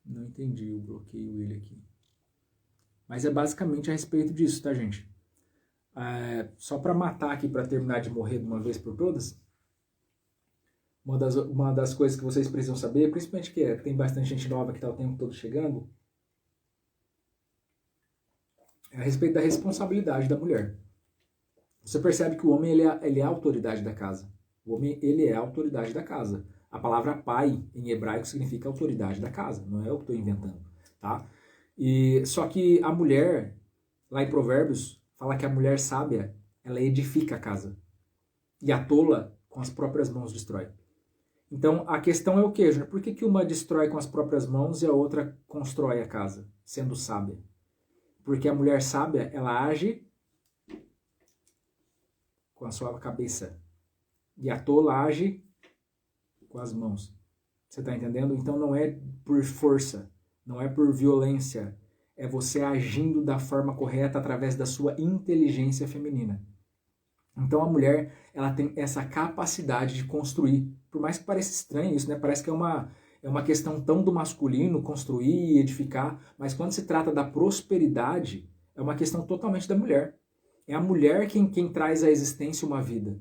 Speaker 1: Não entendi o bloqueio ele aqui. Mas é basicamente a respeito disso, tá, gente? Só para matar aqui, para terminar de morrer de uma vez por todas, uma das coisas que vocês precisam saber, principalmente que tem bastante gente nova que está o tempo todo chegando, é a respeito da responsabilidade da mulher. Você percebe que o homem ele é a autoridade da casa. O homem ele é a autoridade da casa. A palavra pai em hebraico significa autoridade da casa, não é eu que estou inventando, tá? Só que a mulher, lá em Provérbios, fala que a mulher sábia, ela edifica a casa. E a tola, com as próprias mãos, destrói. Então, a questão é o quê, Júnior? Por que uma destrói com as próprias mãos e a outra constrói a casa, sendo sábia? Porque a mulher sábia, ela age com a sua cabeça. E a tola age com as mãos. Você está entendendo? Então não é por força, não é por violência. É você agindo da forma correta através da sua inteligência feminina. Então a mulher, ela tem essa capacidade de construir. Por mais que pareça estranho isso, né? Parece que é uma questão tão do masculino, construir e edificar. Mas quando se trata da prosperidade, é uma questão totalmente da mulher. É a mulher quem traz à existência uma vida.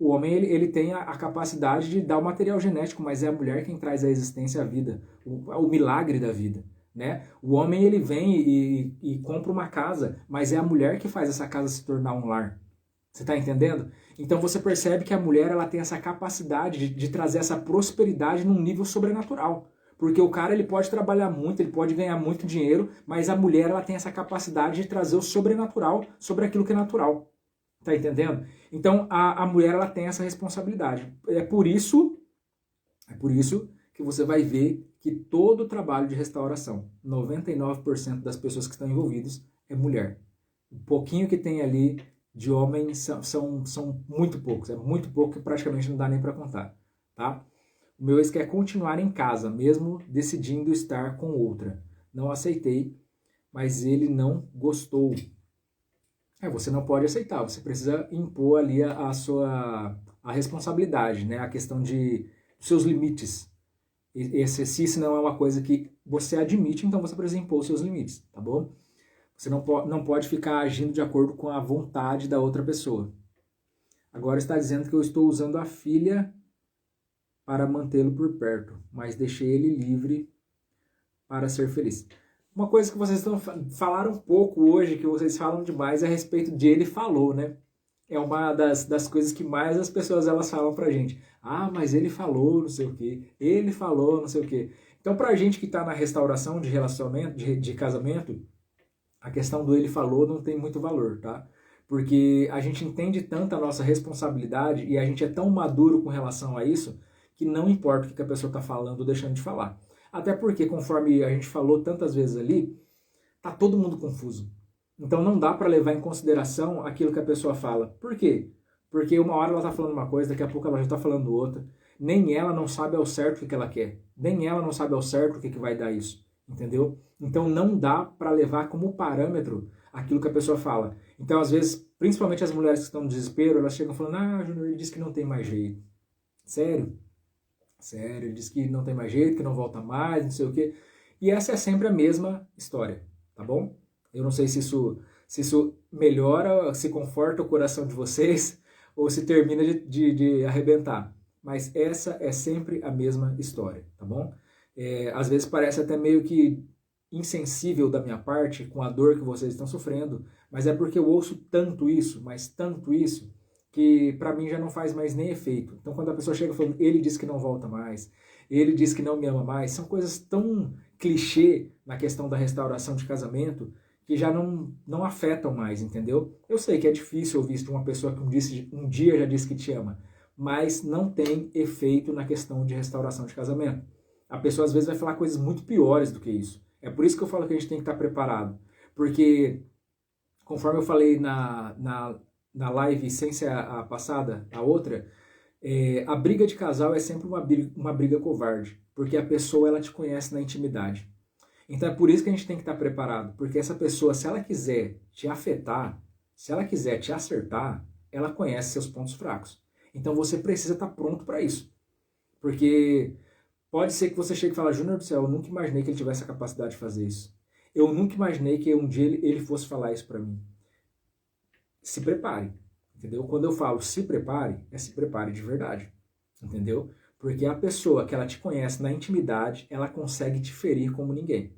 Speaker 1: O homem ele tem a capacidade de dar o material genético, mas é a mulher quem traz à existência a vida, o milagre da vida. Né? O homem ele vem e compra uma casa, mas é a mulher que faz essa casa se tornar um lar. Você está entendendo? Então você percebe que a mulher ela tem essa capacidade de trazer essa prosperidade num nível sobrenatural. Porque o cara ele pode trabalhar muito, ele pode ganhar muito dinheiro, mas a mulher ela tem essa capacidade de trazer o sobrenatural sobre aquilo que é natural. Tá entendendo? Então a mulher ela tem essa responsabilidade. É por isso que você vai ver que todo o trabalho de restauração, 99% das pessoas que estão envolvidas é mulher. O pouquinho que tem ali de homens são muito poucos. É muito pouco que praticamente não dá nem para contar. Tá? O meu ex quer continuar em casa, mesmo decidindo estar com outra. Não aceitei, mas ele não gostou. Você não pode aceitar, você precisa impor ali a responsabilidade, né? A questão dos seus limites. Se isso não é uma coisa que você admite, então você precisa impor os seus limites, tá bom? Você não pode ficar agindo de acordo com a vontade da outra pessoa. Agora está dizendo que eu estou usando a filha para mantê-lo por perto, mas deixei ele livre para ser feliz. Uma coisa que vocês falaram um pouco hoje, que vocês falam demais, é a respeito de ele falou, né? É uma das coisas que mais as pessoas elas falam pra gente. Ah, mas ele falou não sei o quê, ele falou não sei o quê. Então, pra gente que tá na restauração de relacionamento, de casamento, a questão do ele falou não tem muito valor, tá? Porque a gente entende tanto a nossa responsabilidade e a gente é tão maduro com relação a isso que não importa o que a pessoa está falando ou deixando de falar. Até porque, conforme a gente falou tantas vezes ali, tá todo mundo confuso. Então não dá para levar em consideração aquilo que a pessoa fala. Por quê? Porque uma hora ela tá falando uma coisa, daqui a pouco ela já tá falando outra. Nem ela não sabe ao certo o que ela quer. Nem ela não sabe ao certo o que vai dar isso. Entendeu? Então não dá para levar como parâmetro aquilo que a pessoa fala. Então, às vezes, principalmente as mulheres que estão no desespero, elas chegam falando, ah, Júnior, ele disse que não tem mais jeito. Sério? Sério, ele disse que não tem mais jeito, que não volta mais, não sei o quê. E essa é sempre a mesma história, tá bom? Eu não sei se isso melhora, se conforta o coração de vocês, ou se termina de arrebentar. Mas essa é sempre a mesma história, tá bom? Às vezes parece até meio que insensível da minha parte com a dor que vocês estão sofrendo, mas é porque eu ouço tanto isso, mas tanto isso, que para mim já não faz mais nem efeito. Então quando a pessoa chega falando, ele diz que não volta mais, ele diz que não me ama mais, são coisas tão clichê na questão da restauração de casamento que já não afetam mais, entendeu? Eu sei que é difícil ouvir isso de uma pessoa que um dia já disse que te ama, mas não tem efeito na questão de restauração de casamento. A pessoa às vezes vai falar coisas muito piores do que isso. É por isso que eu falo que a gente tem que estar preparado. Porque, conforme eu falei na live sem ser a passada, a outra, a briga de casal é sempre uma briga covarde. Porque a pessoa ela te conhece na intimidade. Então é por isso que a gente tem que estar preparado. Porque essa pessoa, se ela quiser te afetar, se ela quiser te acertar, ela conhece seus pontos fracos. Então você precisa estar pronto para isso. Porque pode ser que você chegue e fale, Júnior do céu, eu nunca imaginei que ele tivesse a capacidade de fazer isso. Eu nunca imaginei que um dia ele fosse falar isso para mim. Se prepare, entendeu? Quando eu falo se prepare, é se prepare de verdade, entendeu? Porque a pessoa que ela te conhece na intimidade, ela consegue te ferir como ninguém,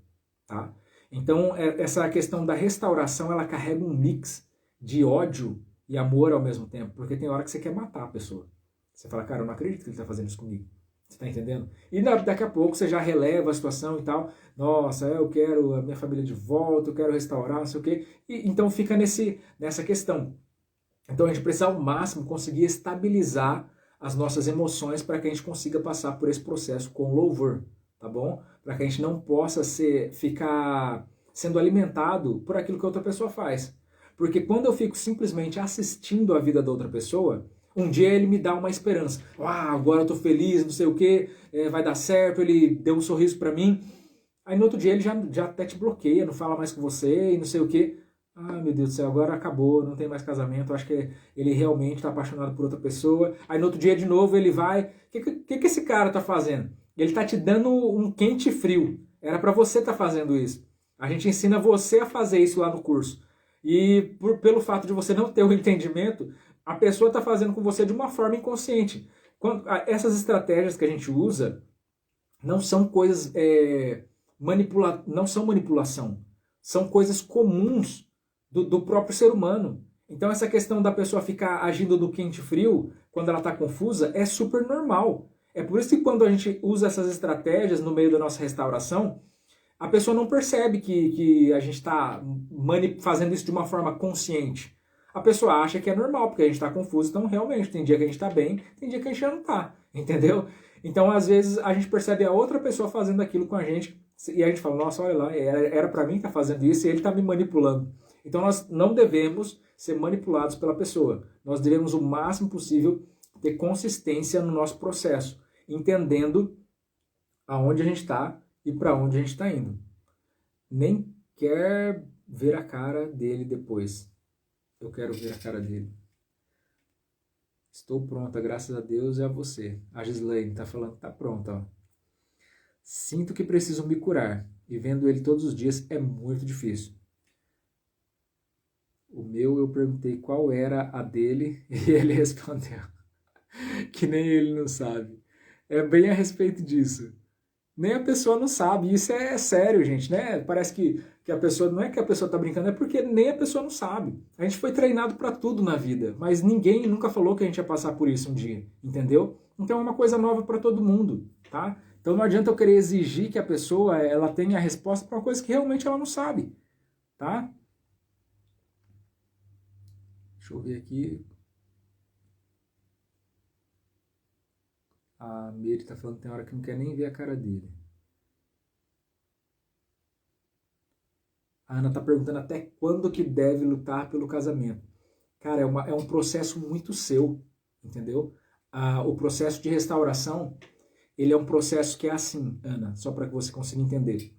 Speaker 1: tá? Então, essa questão da restauração, ela carrega um mix de ódio e amor ao mesmo tempo, porque tem hora que você quer matar a pessoa. Você fala, cara, eu não acredito que ele está fazendo isso comigo. Você tá entendendo? E daqui a pouco você já releva a situação e tal. Nossa, eu quero a minha família de volta, eu quero restaurar, não sei o quê. E, então fica nessa questão. Então a gente precisa ao máximo conseguir estabilizar as nossas emoções para que a gente consiga passar por esse processo com louvor, tá bom? Para que a gente não possa ficar sendo alimentado por aquilo que a outra pessoa faz. Porque quando eu fico simplesmente assistindo a vida da outra pessoa, um dia ele me dá uma esperança. Ah, agora eu tô feliz, não sei o que, vai dar certo, ele deu um sorriso para mim. Aí no outro dia ele já até te bloqueia, não fala mais com você e não sei o que. Ah, meu Deus do céu, agora acabou, não tem mais casamento, acho que ele realmente está apaixonado por outra pessoa. Aí no outro dia de novo ele vai. O que esse cara tá fazendo? Ele tá te dando um quente e frio. Era para você estar fazendo isso. A gente ensina você a fazer isso lá no curso. E pelo fato de você não ter o entendimento, a pessoa está fazendo com você de uma forma inconsciente. Essas estratégias que a gente usa não são coisas não são manipulação, são coisas comuns do próprio ser humano. Então essa questão da pessoa ficar agindo do quente e frio quando ela está confusa é super normal. É por isso que quando a gente usa essas estratégias no meio da nossa restauração, a pessoa não percebe que a gente está fazendo isso de uma forma consciente. A pessoa acha que é normal, porque a gente está confuso, então realmente tem dia que a gente está bem, tem dia que a gente já não está, entendeu? Então às vezes a gente percebe a outra pessoa fazendo aquilo com a gente e a gente fala, nossa, olha lá, era para mim estar fazendo isso e ele está me manipulando. Então nós não devemos ser manipulados pela pessoa. Nós devemos o máximo possível ter consistência no nosso processo, entendendo aonde a gente está e para onde a gente está indo. Nem quer ver a cara dele depois. Eu quero ver a cara dele. Estou pronta, graças a Deus e a você. A Gislaine está falando que está pronta. Ó. Sinto que preciso me curar. E vendo ele todos os dias é muito difícil. O meu eu eu perguntei qual era a dele e ele respondeu que nem ele não sabe. É bem a respeito disso. Nem a pessoa não sabe. Isso é sério, gente, né? Parece que a pessoa, não é que a pessoa tá brincando, é porque nem a pessoa não sabe. A gente foi treinado para tudo na vida, mas ninguém nunca falou que a gente ia passar por isso um dia, entendeu? Então é uma coisa nova para todo mundo, tá? Então não adianta eu querer exigir que a pessoa ela tenha a resposta para uma coisa que realmente ela não sabe, tá? Deixa eu ver aqui. A Miri tá falando que tem hora que não quer nem ver a cara dele. A Ana tá perguntando até quando que deve lutar pelo casamento. Cara, é um processo muito seu, entendeu? O processo de restauração, ele é um processo que é assim, Ana, só para que você consiga entender.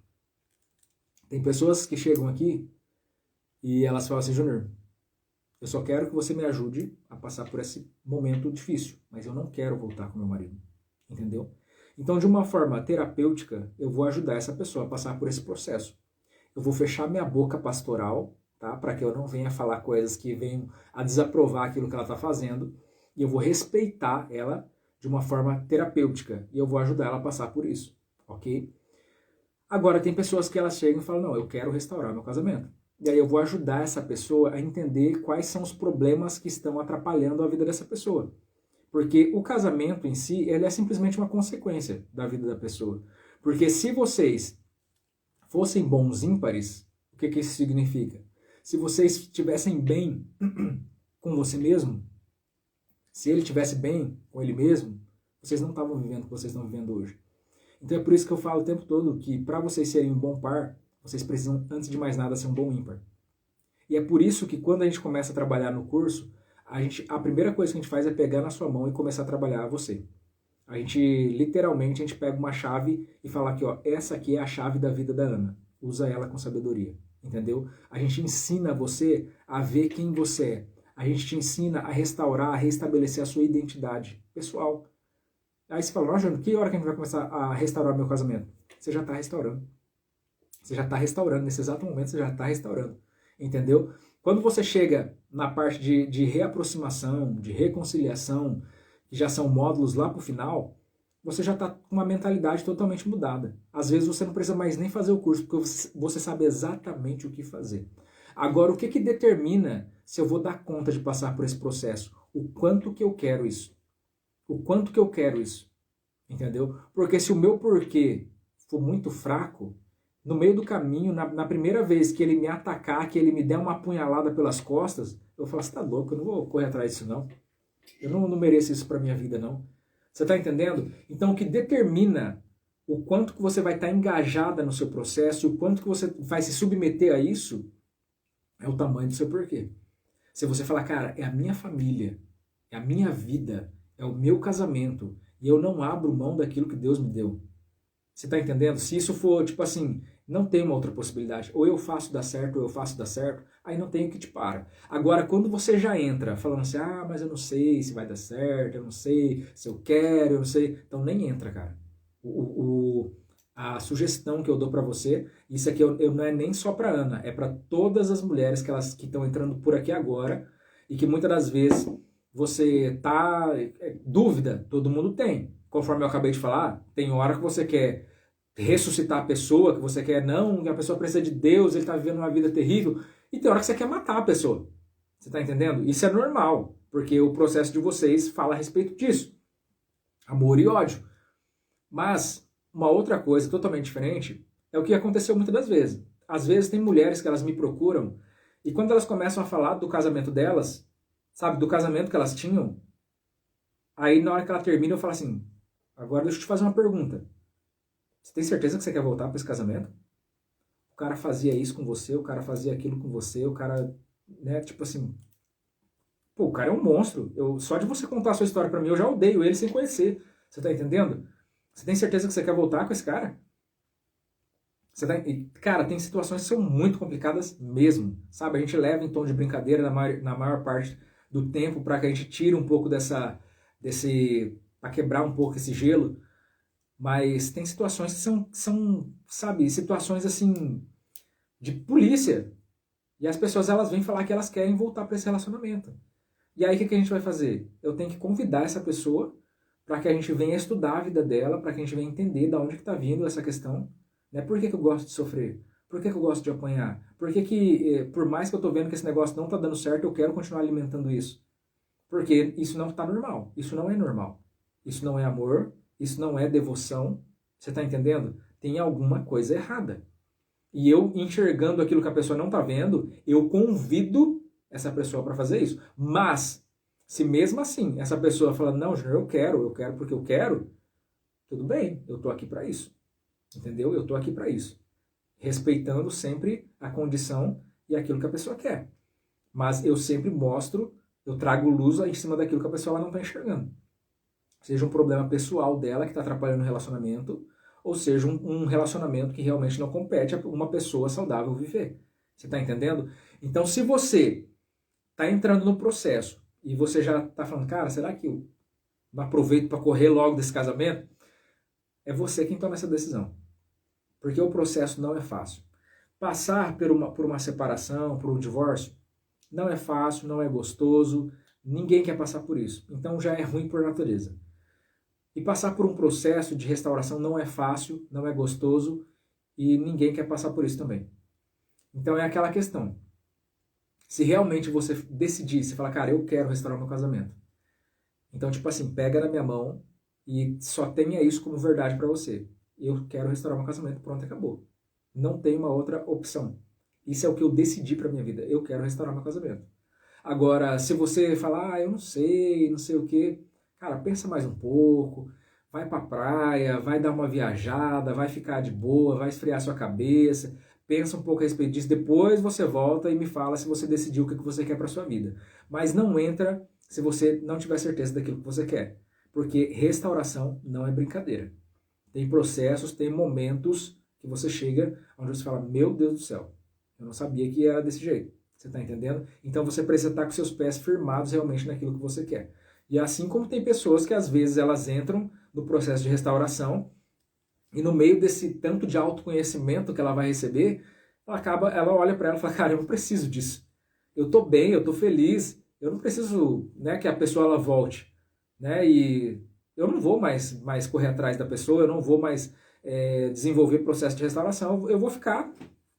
Speaker 1: Tem pessoas que chegam aqui e elas falam assim, Júnior, eu só quero que você me ajude a passar por esse momento difícil, mas eu não quero voltar com meu marido, entendeu? Então, de uma forma terapêutica, eu vou ajudar essa pessoa a passar por esse processo. Eu vou fechar minha boca pastoral, tá? Para que eu não venha falar coisas que venham a desaprovar aquilo que ela está fazendo, e eu vou respeitar ela de uma forma terapêutica, e eu vou ajudar ela a passar por isso, ok? Agora, tem pessoas que elas chegam e falam, não, eu quero restaurar meu casamento. E aí eu vou ajudar essa pessoa a entender quais são os problemas que estão atrapalhando a vida dessa pessoa. Porque o casamento em si, ele é simplesmente uma consequência da vida da pessoa. Porque se vocês fossem bons ímpares, o que isso significa? Se vocês estivessem bem com você mesmo, se ele estivesse bem com ele mesmo, vocês não estavam vivendo o que vocês estão vivendo hoje. Então é por isso que eu falo o tempo todo que para vocês serem um bom par, vocês precisam, antes de mais nada, ser um bom ímpar. E é por isso que quando a gente começa a trabalhar no curso, a primeira coisa que a gente faz é pegar na sua mão e começar a trabalhar você. A gente, literalmente, a gente pega uma chave e fala aqui, ó, essa aqui é a chave da vida da Ana. Usa ela com sabedoria, entendeu? A gente ensina você a ver quem você é. A gente te ensina a restaurar, a restabelecer a sua identidade pessoal. Aí você fala, Júnior, que hora que a gente vai começar a restaurar meu casamento? Você já está restaurando. Você já está restaurando, nesse exato momento você já está restaurando, entendeu? Quando você chega na parte de reaproximação, de reconciliação, que já são módulos lá para o final, você já está com uma mentalidade totalmente mudada. Às vezes você não precisa mais nem fazer o curso, porque você sabe exatamente o que fazer. Agora, o que determina se eu vou dar conta de passar por esse processo? O quanto que eu quero isso. O quanto que eu quero isso. Entendeu? Porque se o meu porquê for muito fraco, no meio do caminho, na primeira vez que ele me atacar, que ele me der uma apunhalada pelas costas, eu falo, você tá louco, eu não vou correr atrás disso não. Eu não mereço isso pra minha vida não. Você tá entendendo? Então o que determina o quanto que você vai estar engajada no seu processo, o quanto que você vai se submeter a isso, é o tamanho do seu porquê. Se você falar, cara, é a minha família, é a minha vida, é o meu casamento, e eu não abro mão daquilo que Deus me deu. Você tá entendendo? Se isso for, tipo assim, não tem uma outra possibilidade. Ou eu faço dar certo, ou eu faço dar certo, aí não tem o que te para. Agora, quando você já entra falando assim, ah, mas eu não sei se vai dar certo, eu não sei se eu quero, eu não sei. Então nem entra, cara. A sugestão que eu dou pra você, isso aqui eu não é nem só pra Ana, é pra todas as mulheres que estão entrando por aqui agora e que muitas das vezes você tá... dúvida, todo mundo tem. Conforme eu acabei de falar, tem hora que você quer ressuscitar a pessoa, que você quer, não, que a pessoa precisa de Deus, ele está vivendo uma vida terrível, e tem hora que você quer matar a pessoa. Você está entendendo? Isso é normal, porque o processo de vocês fala a respeito disso. Amor e ódio. Mas uma outra coisa totalmente diferente é o que aconteceu muitas das vezes. Às vezes tem mulheres que elas me procuram, e quando elas começam a falar do casamento delas, sabe, do casamento que elas tinham, aí na hora que ela termina eu falo assim, agora deixa eu te fazer uma pergunta. Você tem certeza que você quer voltar para esse casamento? O cara fazia isso com você, o cara fazia aquilo com você, o cara, né, tipo assim... Pô, o cara é um monstro. Só de você contar a sua história para mim, eu já odeio ele sem conhecer. Você tá entendendo? Você tem certeza que você quer voltar com esse cara? Cara, tem situações que são muito complicadas mesmo, sabe? A gente leva em tom de brincadeira na maior parte do tempo para que a gente tire um pouco para quebrar um pouco esse gelo, mas tem situações que são, sabe, situações assim de polícia. E as pessoas, elas vêm falar que elas querem voltar para esse relacionamento. E aí, o que a gente vai fazer? Eu tenho que convidar essa pessoa para que a gente venha estudar a vida dela, para que a gente venha entender de onde que está vindo essa questão. Né? Por que eu gosto de sofrer? Por que eu gosto de apanhar? Por que, por mais que eu estou vendo que esse negócio não está dando certo, eu quero continuar alimentando isso? Porque isso não está normal. Isso não é normal. Isso não é amor. Isso não é devoção. Você está entendendo? Tem alguma coisa errada. E eu, enxergando aquilo que a pessoa não está vendo, eu convido essa pessoa para fazer isso. Mas, se mesmo assim essa pessoa fala, não, Júnior, eu quero porque eu quero, tudo bem, eu estou aqui para isso. Entendeu? Eu estou aqui para isso. Respeitando sempre a condição e aquilo que a pessoa quer. Mas eu sempre mostro, eu trago luz em cima daquilo que a pessoa não está enxergando. Seja um problema pessoal dela que está atrapalhando o relacionamento, ou seja um relacionamento que realmente não compete a uma pessoa saudável viver. Você está entendendo? Então, se você está entrando no processo e você já está falando, cara, será que eu aproveito para correr logo desse casamento? É você quem toma essa decisão. Porque o processo não é fácil. Passar por uma separação, por um divórcio, não é fácil, não é gostoso, ninguém quer passar por isso. Então já é ruim por natureza. E passar por um processo de restauração não é fácil, não é gostoso e ninguém quer passar por isso também. Então é aquela questão. Se realmente você decidir, você falar, cara, eu quero restaurar meu casamento. Então, tipo assim, pega na minha mão e só tenha isso como verdade para você. Eu quero restaurar meu casamento, pronto, acabou. Não tem uma outra opção. Isso é o que eu decidi para minha vida. Eu quero restaurar meu casamento. Agora, se você falar, eu não sei o quê, cara, pensa mais um pouco, vai pra praia, vai dar uma viajada, vai ficar de boa, vai esfriar sua cabeça, pensa um pouco a respeito disso, depois você volta e me fala se você decidiu o que você quer pra sua vida. Mas não entra se você não tiver certeza daquilo que você quer, porque restauração não é brincadeira. Tem processos, tem momentos que você chega onde você fala, meu Deus do céu, eu não sabia que era desse jeito. Você está entendendo? Então você precisa estar com seus pés firmados realmente naquilo que você quer. E assim como tem pessoas que às vezes elas entram no processo de restauração e no meio desse tanto de autoconhecimento que ela vai receber, ela olha para ela e fala, cara, eu não preciso disso. Eu estou bem, eu estou feliz, eu não preciso, né, que a pessoa ela volte. Né? E eu não vou mais correr atrás da pessoa, eu não vou mais desenvolver processo de restauração, eu vou ficar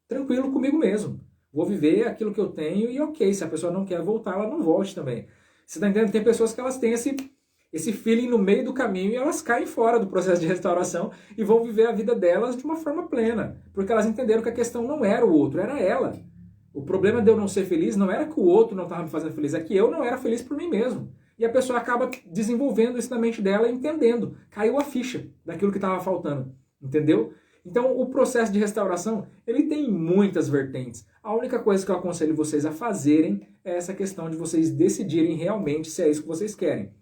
Speaker 1: tranquilo comigo mesmo. Vou viver aquilo que eu tenho e ok, se a pessoa não quer voltar, ela não volte também. Você está entendendo? Tem pessoas que elas têm esse feeling no meio do caminho e elas caem fora do processo de restauração e vão viver a vida delas de uma forma plena. Porque elas entenderam que a questão não era o outro, era ela. O problema de eu não ser feliz não era que o outro não estava me fazendo feliz, é que eu não era feliz por mim mesmo. E a pessoa acaba desenvolvendo isso na mente dela e entendendo. Caiu a ficha daquilo que estava faltando. Entendeu? Então, o processo de restauração, ele tem muitas vertentes. A única coisa que eu aconselho vocês a fazerem é essa questão de vocês decidirem realmente se é isso que vocês querem.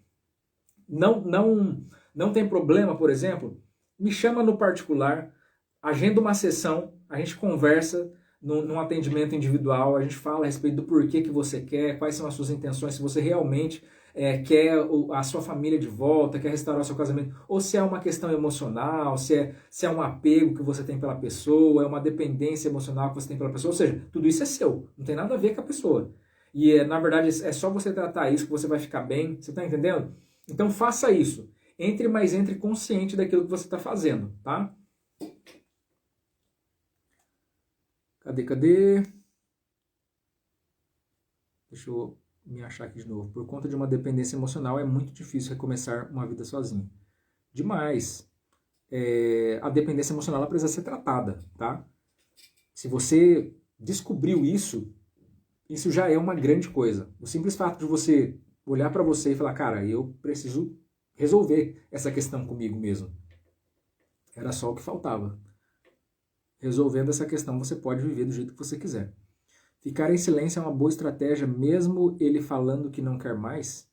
Speaker 1: Não tem problema, por exemplo, me chama no particular, agenda uma sessão, a gente conversa num atendimento individual, a gente fala a respeito do porquê que você quer, quais são as suas intenções, se você realmente quer a sua família de volta, quer restaurar o seu casamento, ou se é uma questão emocional, se é um apego que você tem pela pessoa, é uma dependência emocional que você tem pela pessoa, ou seja, tudo isso é seu, não tem nada a ver com a pessoa. E na verdade é só você tratar isso que você vai ficar bem, você está entendendo? Então faça isso, entre consciente daquilo que você está fazendo, tá? Cadê? Deixa eu me achar aqui de novo. Por conta de uma dependência emocional, é muito difícil recomeçar uma vida sozinho. Demais. A dependência emocional ela precisa ser tratada, tá? Se você descobriu isso já é uma grande coisa. O simples fato de você olhar para você e falar, cara, eu preciso resolver essa questão comigo mesmo. Era só o que faltava. Resolvendo essa questão, você pode viver do jeito que você quiser. Ficar em silêncio é uma boa estratégia, mesmo ele falando que não quer mais?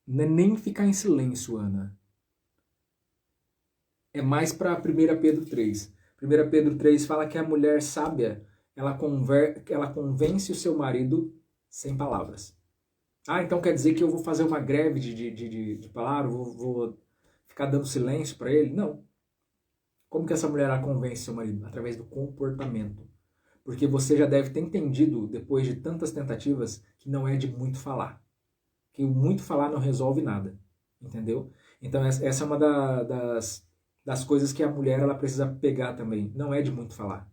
Speaker 1: Não é nem ficar em silêncio, Ana. É mais para 1 Pedro 3. 1 Pedro 3 fala que a mulher sábia, ela convence o seu marido sem palavras. Ah, então quer dizer que eu vou fazer uma greve de palavras, vou ficar dando silêncio para ele? Não. Como que essa mulher ela convence seu marido? Através do comportamento. Porque você já deve ter entendido, depois de tantas tentativas, que não é de muito falar. Que o muito falar não resolve nada. Entendeu? Então essa é uma das coisas que a mulher ela precisa pegar também. Não é de muito falar.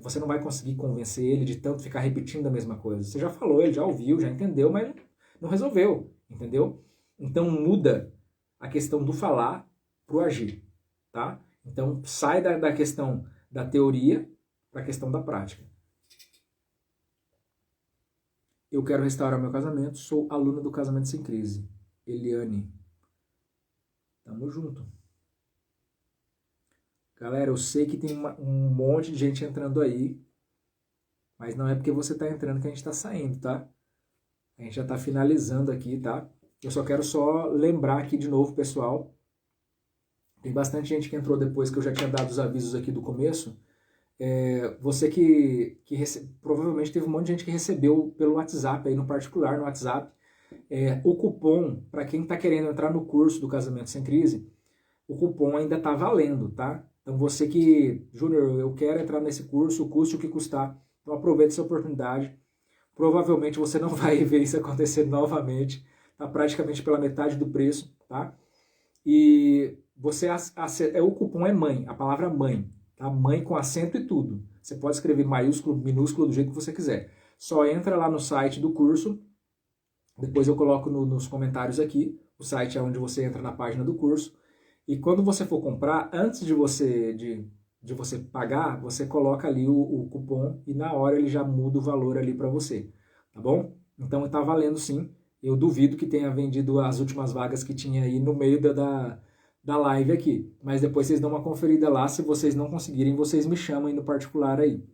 Speaker 1: Você não vai conseguir convencer ele de tanto ficar repetindo a mesma coisa. Você já falou, ele já ouviu, já entendeu, mas não resolveu. Entendeu? Então muda a questão do falar pro agir. Tá? Então sai da questão da teoria para a questão da prática. Eu quero restaurar meu casamento, sou aluna do Casamento Sem Crise. Eliane. Tamo junto. Galera, eu sei que tem um monte de gente entrando aí, mas não é porque você tá entrando que a gente tá saindo, tá? A gente já tá finalizando aqui, tá? Eu só quero lembrar aqui de novo, pessoal. Tem bastante gente que entrou depois que eu já tinha dado os avisos aqui do começo. Você provavelmente teve um monte de gente que recebeu pelo WhatsApp, aí no particular, no WhatsApp, o cupom, para quem está querendo entrar no curso do Casamento Sem Crise, o cupom ainda está valendo, tá? Então você que, Júnior, eu quero entrar nesse curso, custe o que custar, então aproveite essa oportunidade. Provavelmente você não vai ver isso acontecer novamente, tá praticamente pela metade do preço, tá? E o cupom é mãe, a palavra mãe. Tá? Mãe com acento e tudo. Você pode escrever maiúsculo, minúsculo, do jeito que você quiser. Só entra lá no site do curso. Depois eu coloco nos comentários aqui. O site é onde você entra na página do curso. E quando você for comprar, antes de você pagar, você coloca ali o cupom e na hora ele já muda o valor ali para você. Tá bom? Então está valendo sim. Eu duvido que tenha vendido as últimas vagas que tinha aí no meio da live aqui. Mas depois vocês dão uma conferida lá. Se vocês não conseguirem, vocês me chamam aí no particular aí.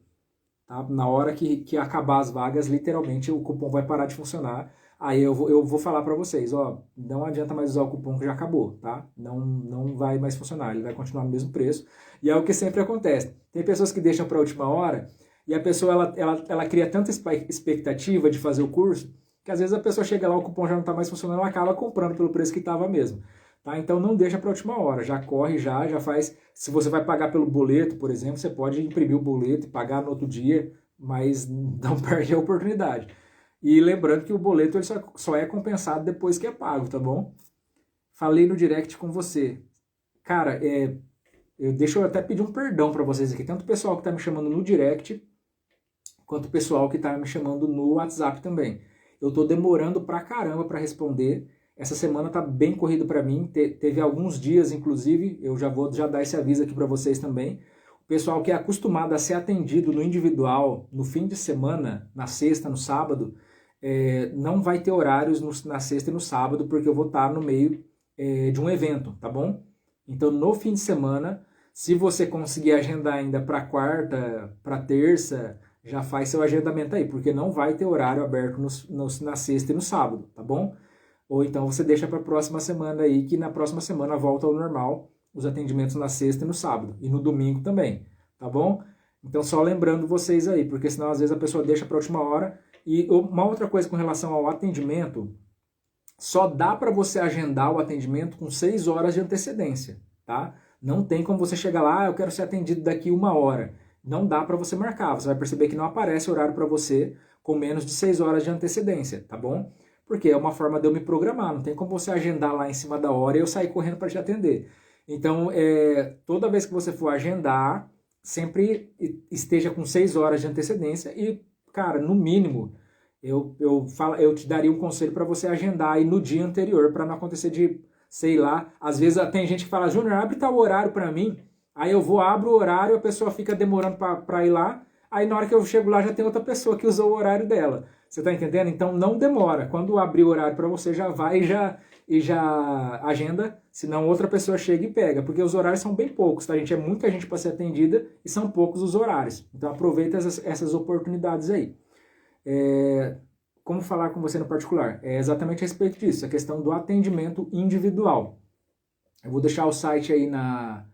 Speaker 1: Tá? Na hora que acabar as vagas, literalmente o cupom vai parar de funcionar. Aí eu vou falar para vocês, ó, não adianta mais usar o cupom que já acabou, tá? Não vai mais funcionar, ele vai continuar no mesmo preço. E é o que sempre acontece. Tem pessoas que deixam para a última hora e a pessoa ela cria tanta expectativa de fazer o curso que às vezes a pessoa chega lá, o cupom já não está mais funcionando, ela acaba comprando pelo preço que estava mesmo. Tá? Então não deixa para a última hora, já corre, já faz. Se você vai pagar pelo boleto, por exemplo, você pode imprimir o boleto e pagar no outro dia, mas não perde a oportunidade. E lembrando que o boleto ele só é compensado depois que é pago, tá bom? Falei no direct com você. Cara, deixa eu até pedir um perdão para vocês aqui, tanto o pessoal que está me chamando no direct, quanto o pessoal que está me chamando no WhatsApp também. Eu tô demorando pra caramba para responder. Essa semana tá bem corrido para mim. Teve alguns dias, inclusive, eu vou dar esse aviso aqui para vocês também. O pessoal que é acostumado a ser atendido no individual, no fim de semana, na sexta, no sábado, não vai ter horários na sexta e no sábado, porque eu vou estar no meio de um evento, tá bom? Então, no fim de semana, se você conseguir agendar ainda para quarta, para terça, já faz seu agendamento aí, porque não vai ter horário aberto na sexta e no sábado, tá bom? Ou então você deixa para a próxima semana aí, que na próxima semana volta ao normal os atendimentos na sexta e no sábado, e no domingo também, tá bom? Então só lembrando vocês aí, porque senão às vezes a pessoa deixa para a última hora. E uma outra coisa com relação ao atendimento, só dá para você agendar o atendimento com 6 horas de antecedência, tá? Não tem como você chegar lá, eu quero ser atendido daqui 1 hora. Não dá para você marcar, você vai perceber que não aparece horário para você com menos de 6 horas de antecedência, tá bom? Porque é uma forma de eu me programar, não tem como você agendar lá em cima da hora e eu sair correndo para te atender. Então, toda vez que você for agendar, sempre esteja com 6 horas de antecedência e, cara, no mínimo, eu te daria um conselho para você agendar aí no dia anterior, para não acontecer de, sei lá, às vezes tem gente que fala, Júnior, abre tal horário para mim, aí eu abro o horário, a pessoa fica demorando para ir lá, aí na hora que eu chego lá já tem outra pessoa que usou o horário dela. Você tá entendendo? Então não demora. Quando abrir o horário para você, já vai e já agenda, senão outra pessoa chega e pega, porque os horários são bem poucos, tá, gente? É muita gente para ser atendida e são poucos os horários. Então aproveita essas oportunidades aí. Como falar com você no particular? É exatamente a respeito disso, a questão do atendimento individual. Eu vou deixar o site aí na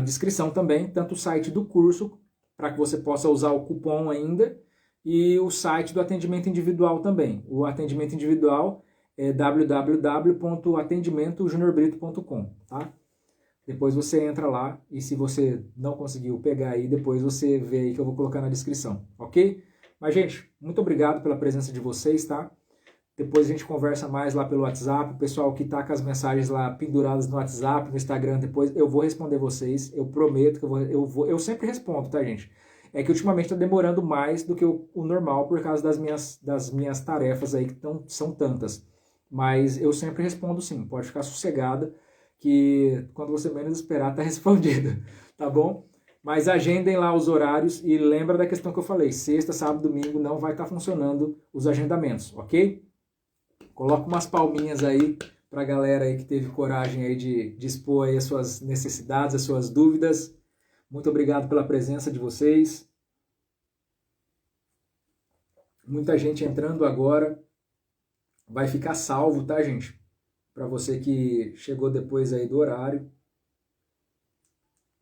Speaker 1: descrição também, tanto o site do curso, para que você possa usar o cupom ainda, e o site do atendimento individual também. O atendimento individual é www.atendimentojuniorbrito.com, tá? depois você entra lá e se você não conseguiu pegar aí, depois você vê aí que eu vou colocar na descrição, ok? Mas, gente, muito obrigado pela presença de vocês, tá? Depois a gente conversa mais lá pelo WhatsApp. O pessoal que tá com as mensagens lá penduradas no WhatsApp, no Instagram, depois eu vou responder vocês. Eu prometo que eu sempre respondo, tá, gente? É que ultimamente tá demorando mais do que o normal por causa das minhas tarefas aí, que são tantas. Mas eu sempre respondo sim, pode ficar sossegada, que quando você menos esperar tá respondido, tá bom? Mas agendem lá os horários e lembra da questão que eu falei, sexta, sábado, domingo não vai estar funcionando os agendamentos, ok? Coloca umas palminhas aí pra galera aí que teve coragem aí de expor aí as suas necessidades, as suas dúvidas. Muito obrigado pela presença de vocês. Muita gente entrando agora. Vai ficar salvo, tá, gente? Para você que chegou depois aí do horário.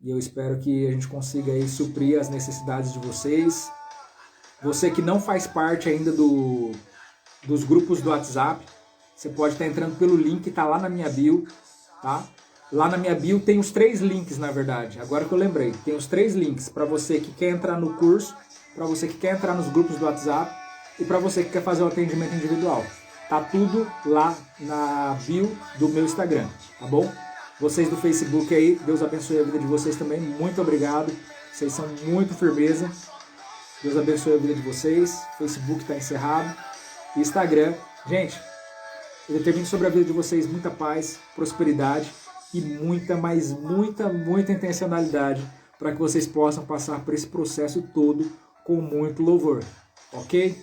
Speaker 1: E eu espero que a gente consiga aí suprir as necessidades de vocês. Você que não faz parte ainda dos grupos do WhatsApp, você pode estar entrando pelo link que está lá na minha bio, tá? Lá na minha bio tem os 3 links, na verdade. Agora que eu lembrei, tem os 3 links para você que quer entrar no curso, para você que quer entrar nos grupos do WhatsApp e para você que quer fazer o atendimento individual. Tá tudo lá na bio do meu Instagram, tá bom? Vocês do Facebook aí, Deus abençoe a vida de vocês também. Muito obrigado. Vocês são muito firmeza. Deus abençoe a vida de vocês. Facebook está encerrado. Instagram. Gente, eu determino sobre a vida de vocês muita paz, prosperidade e muita, mas muita intencionalidade para que vocês possam passar por esse processo todo com muito louvor. Ok?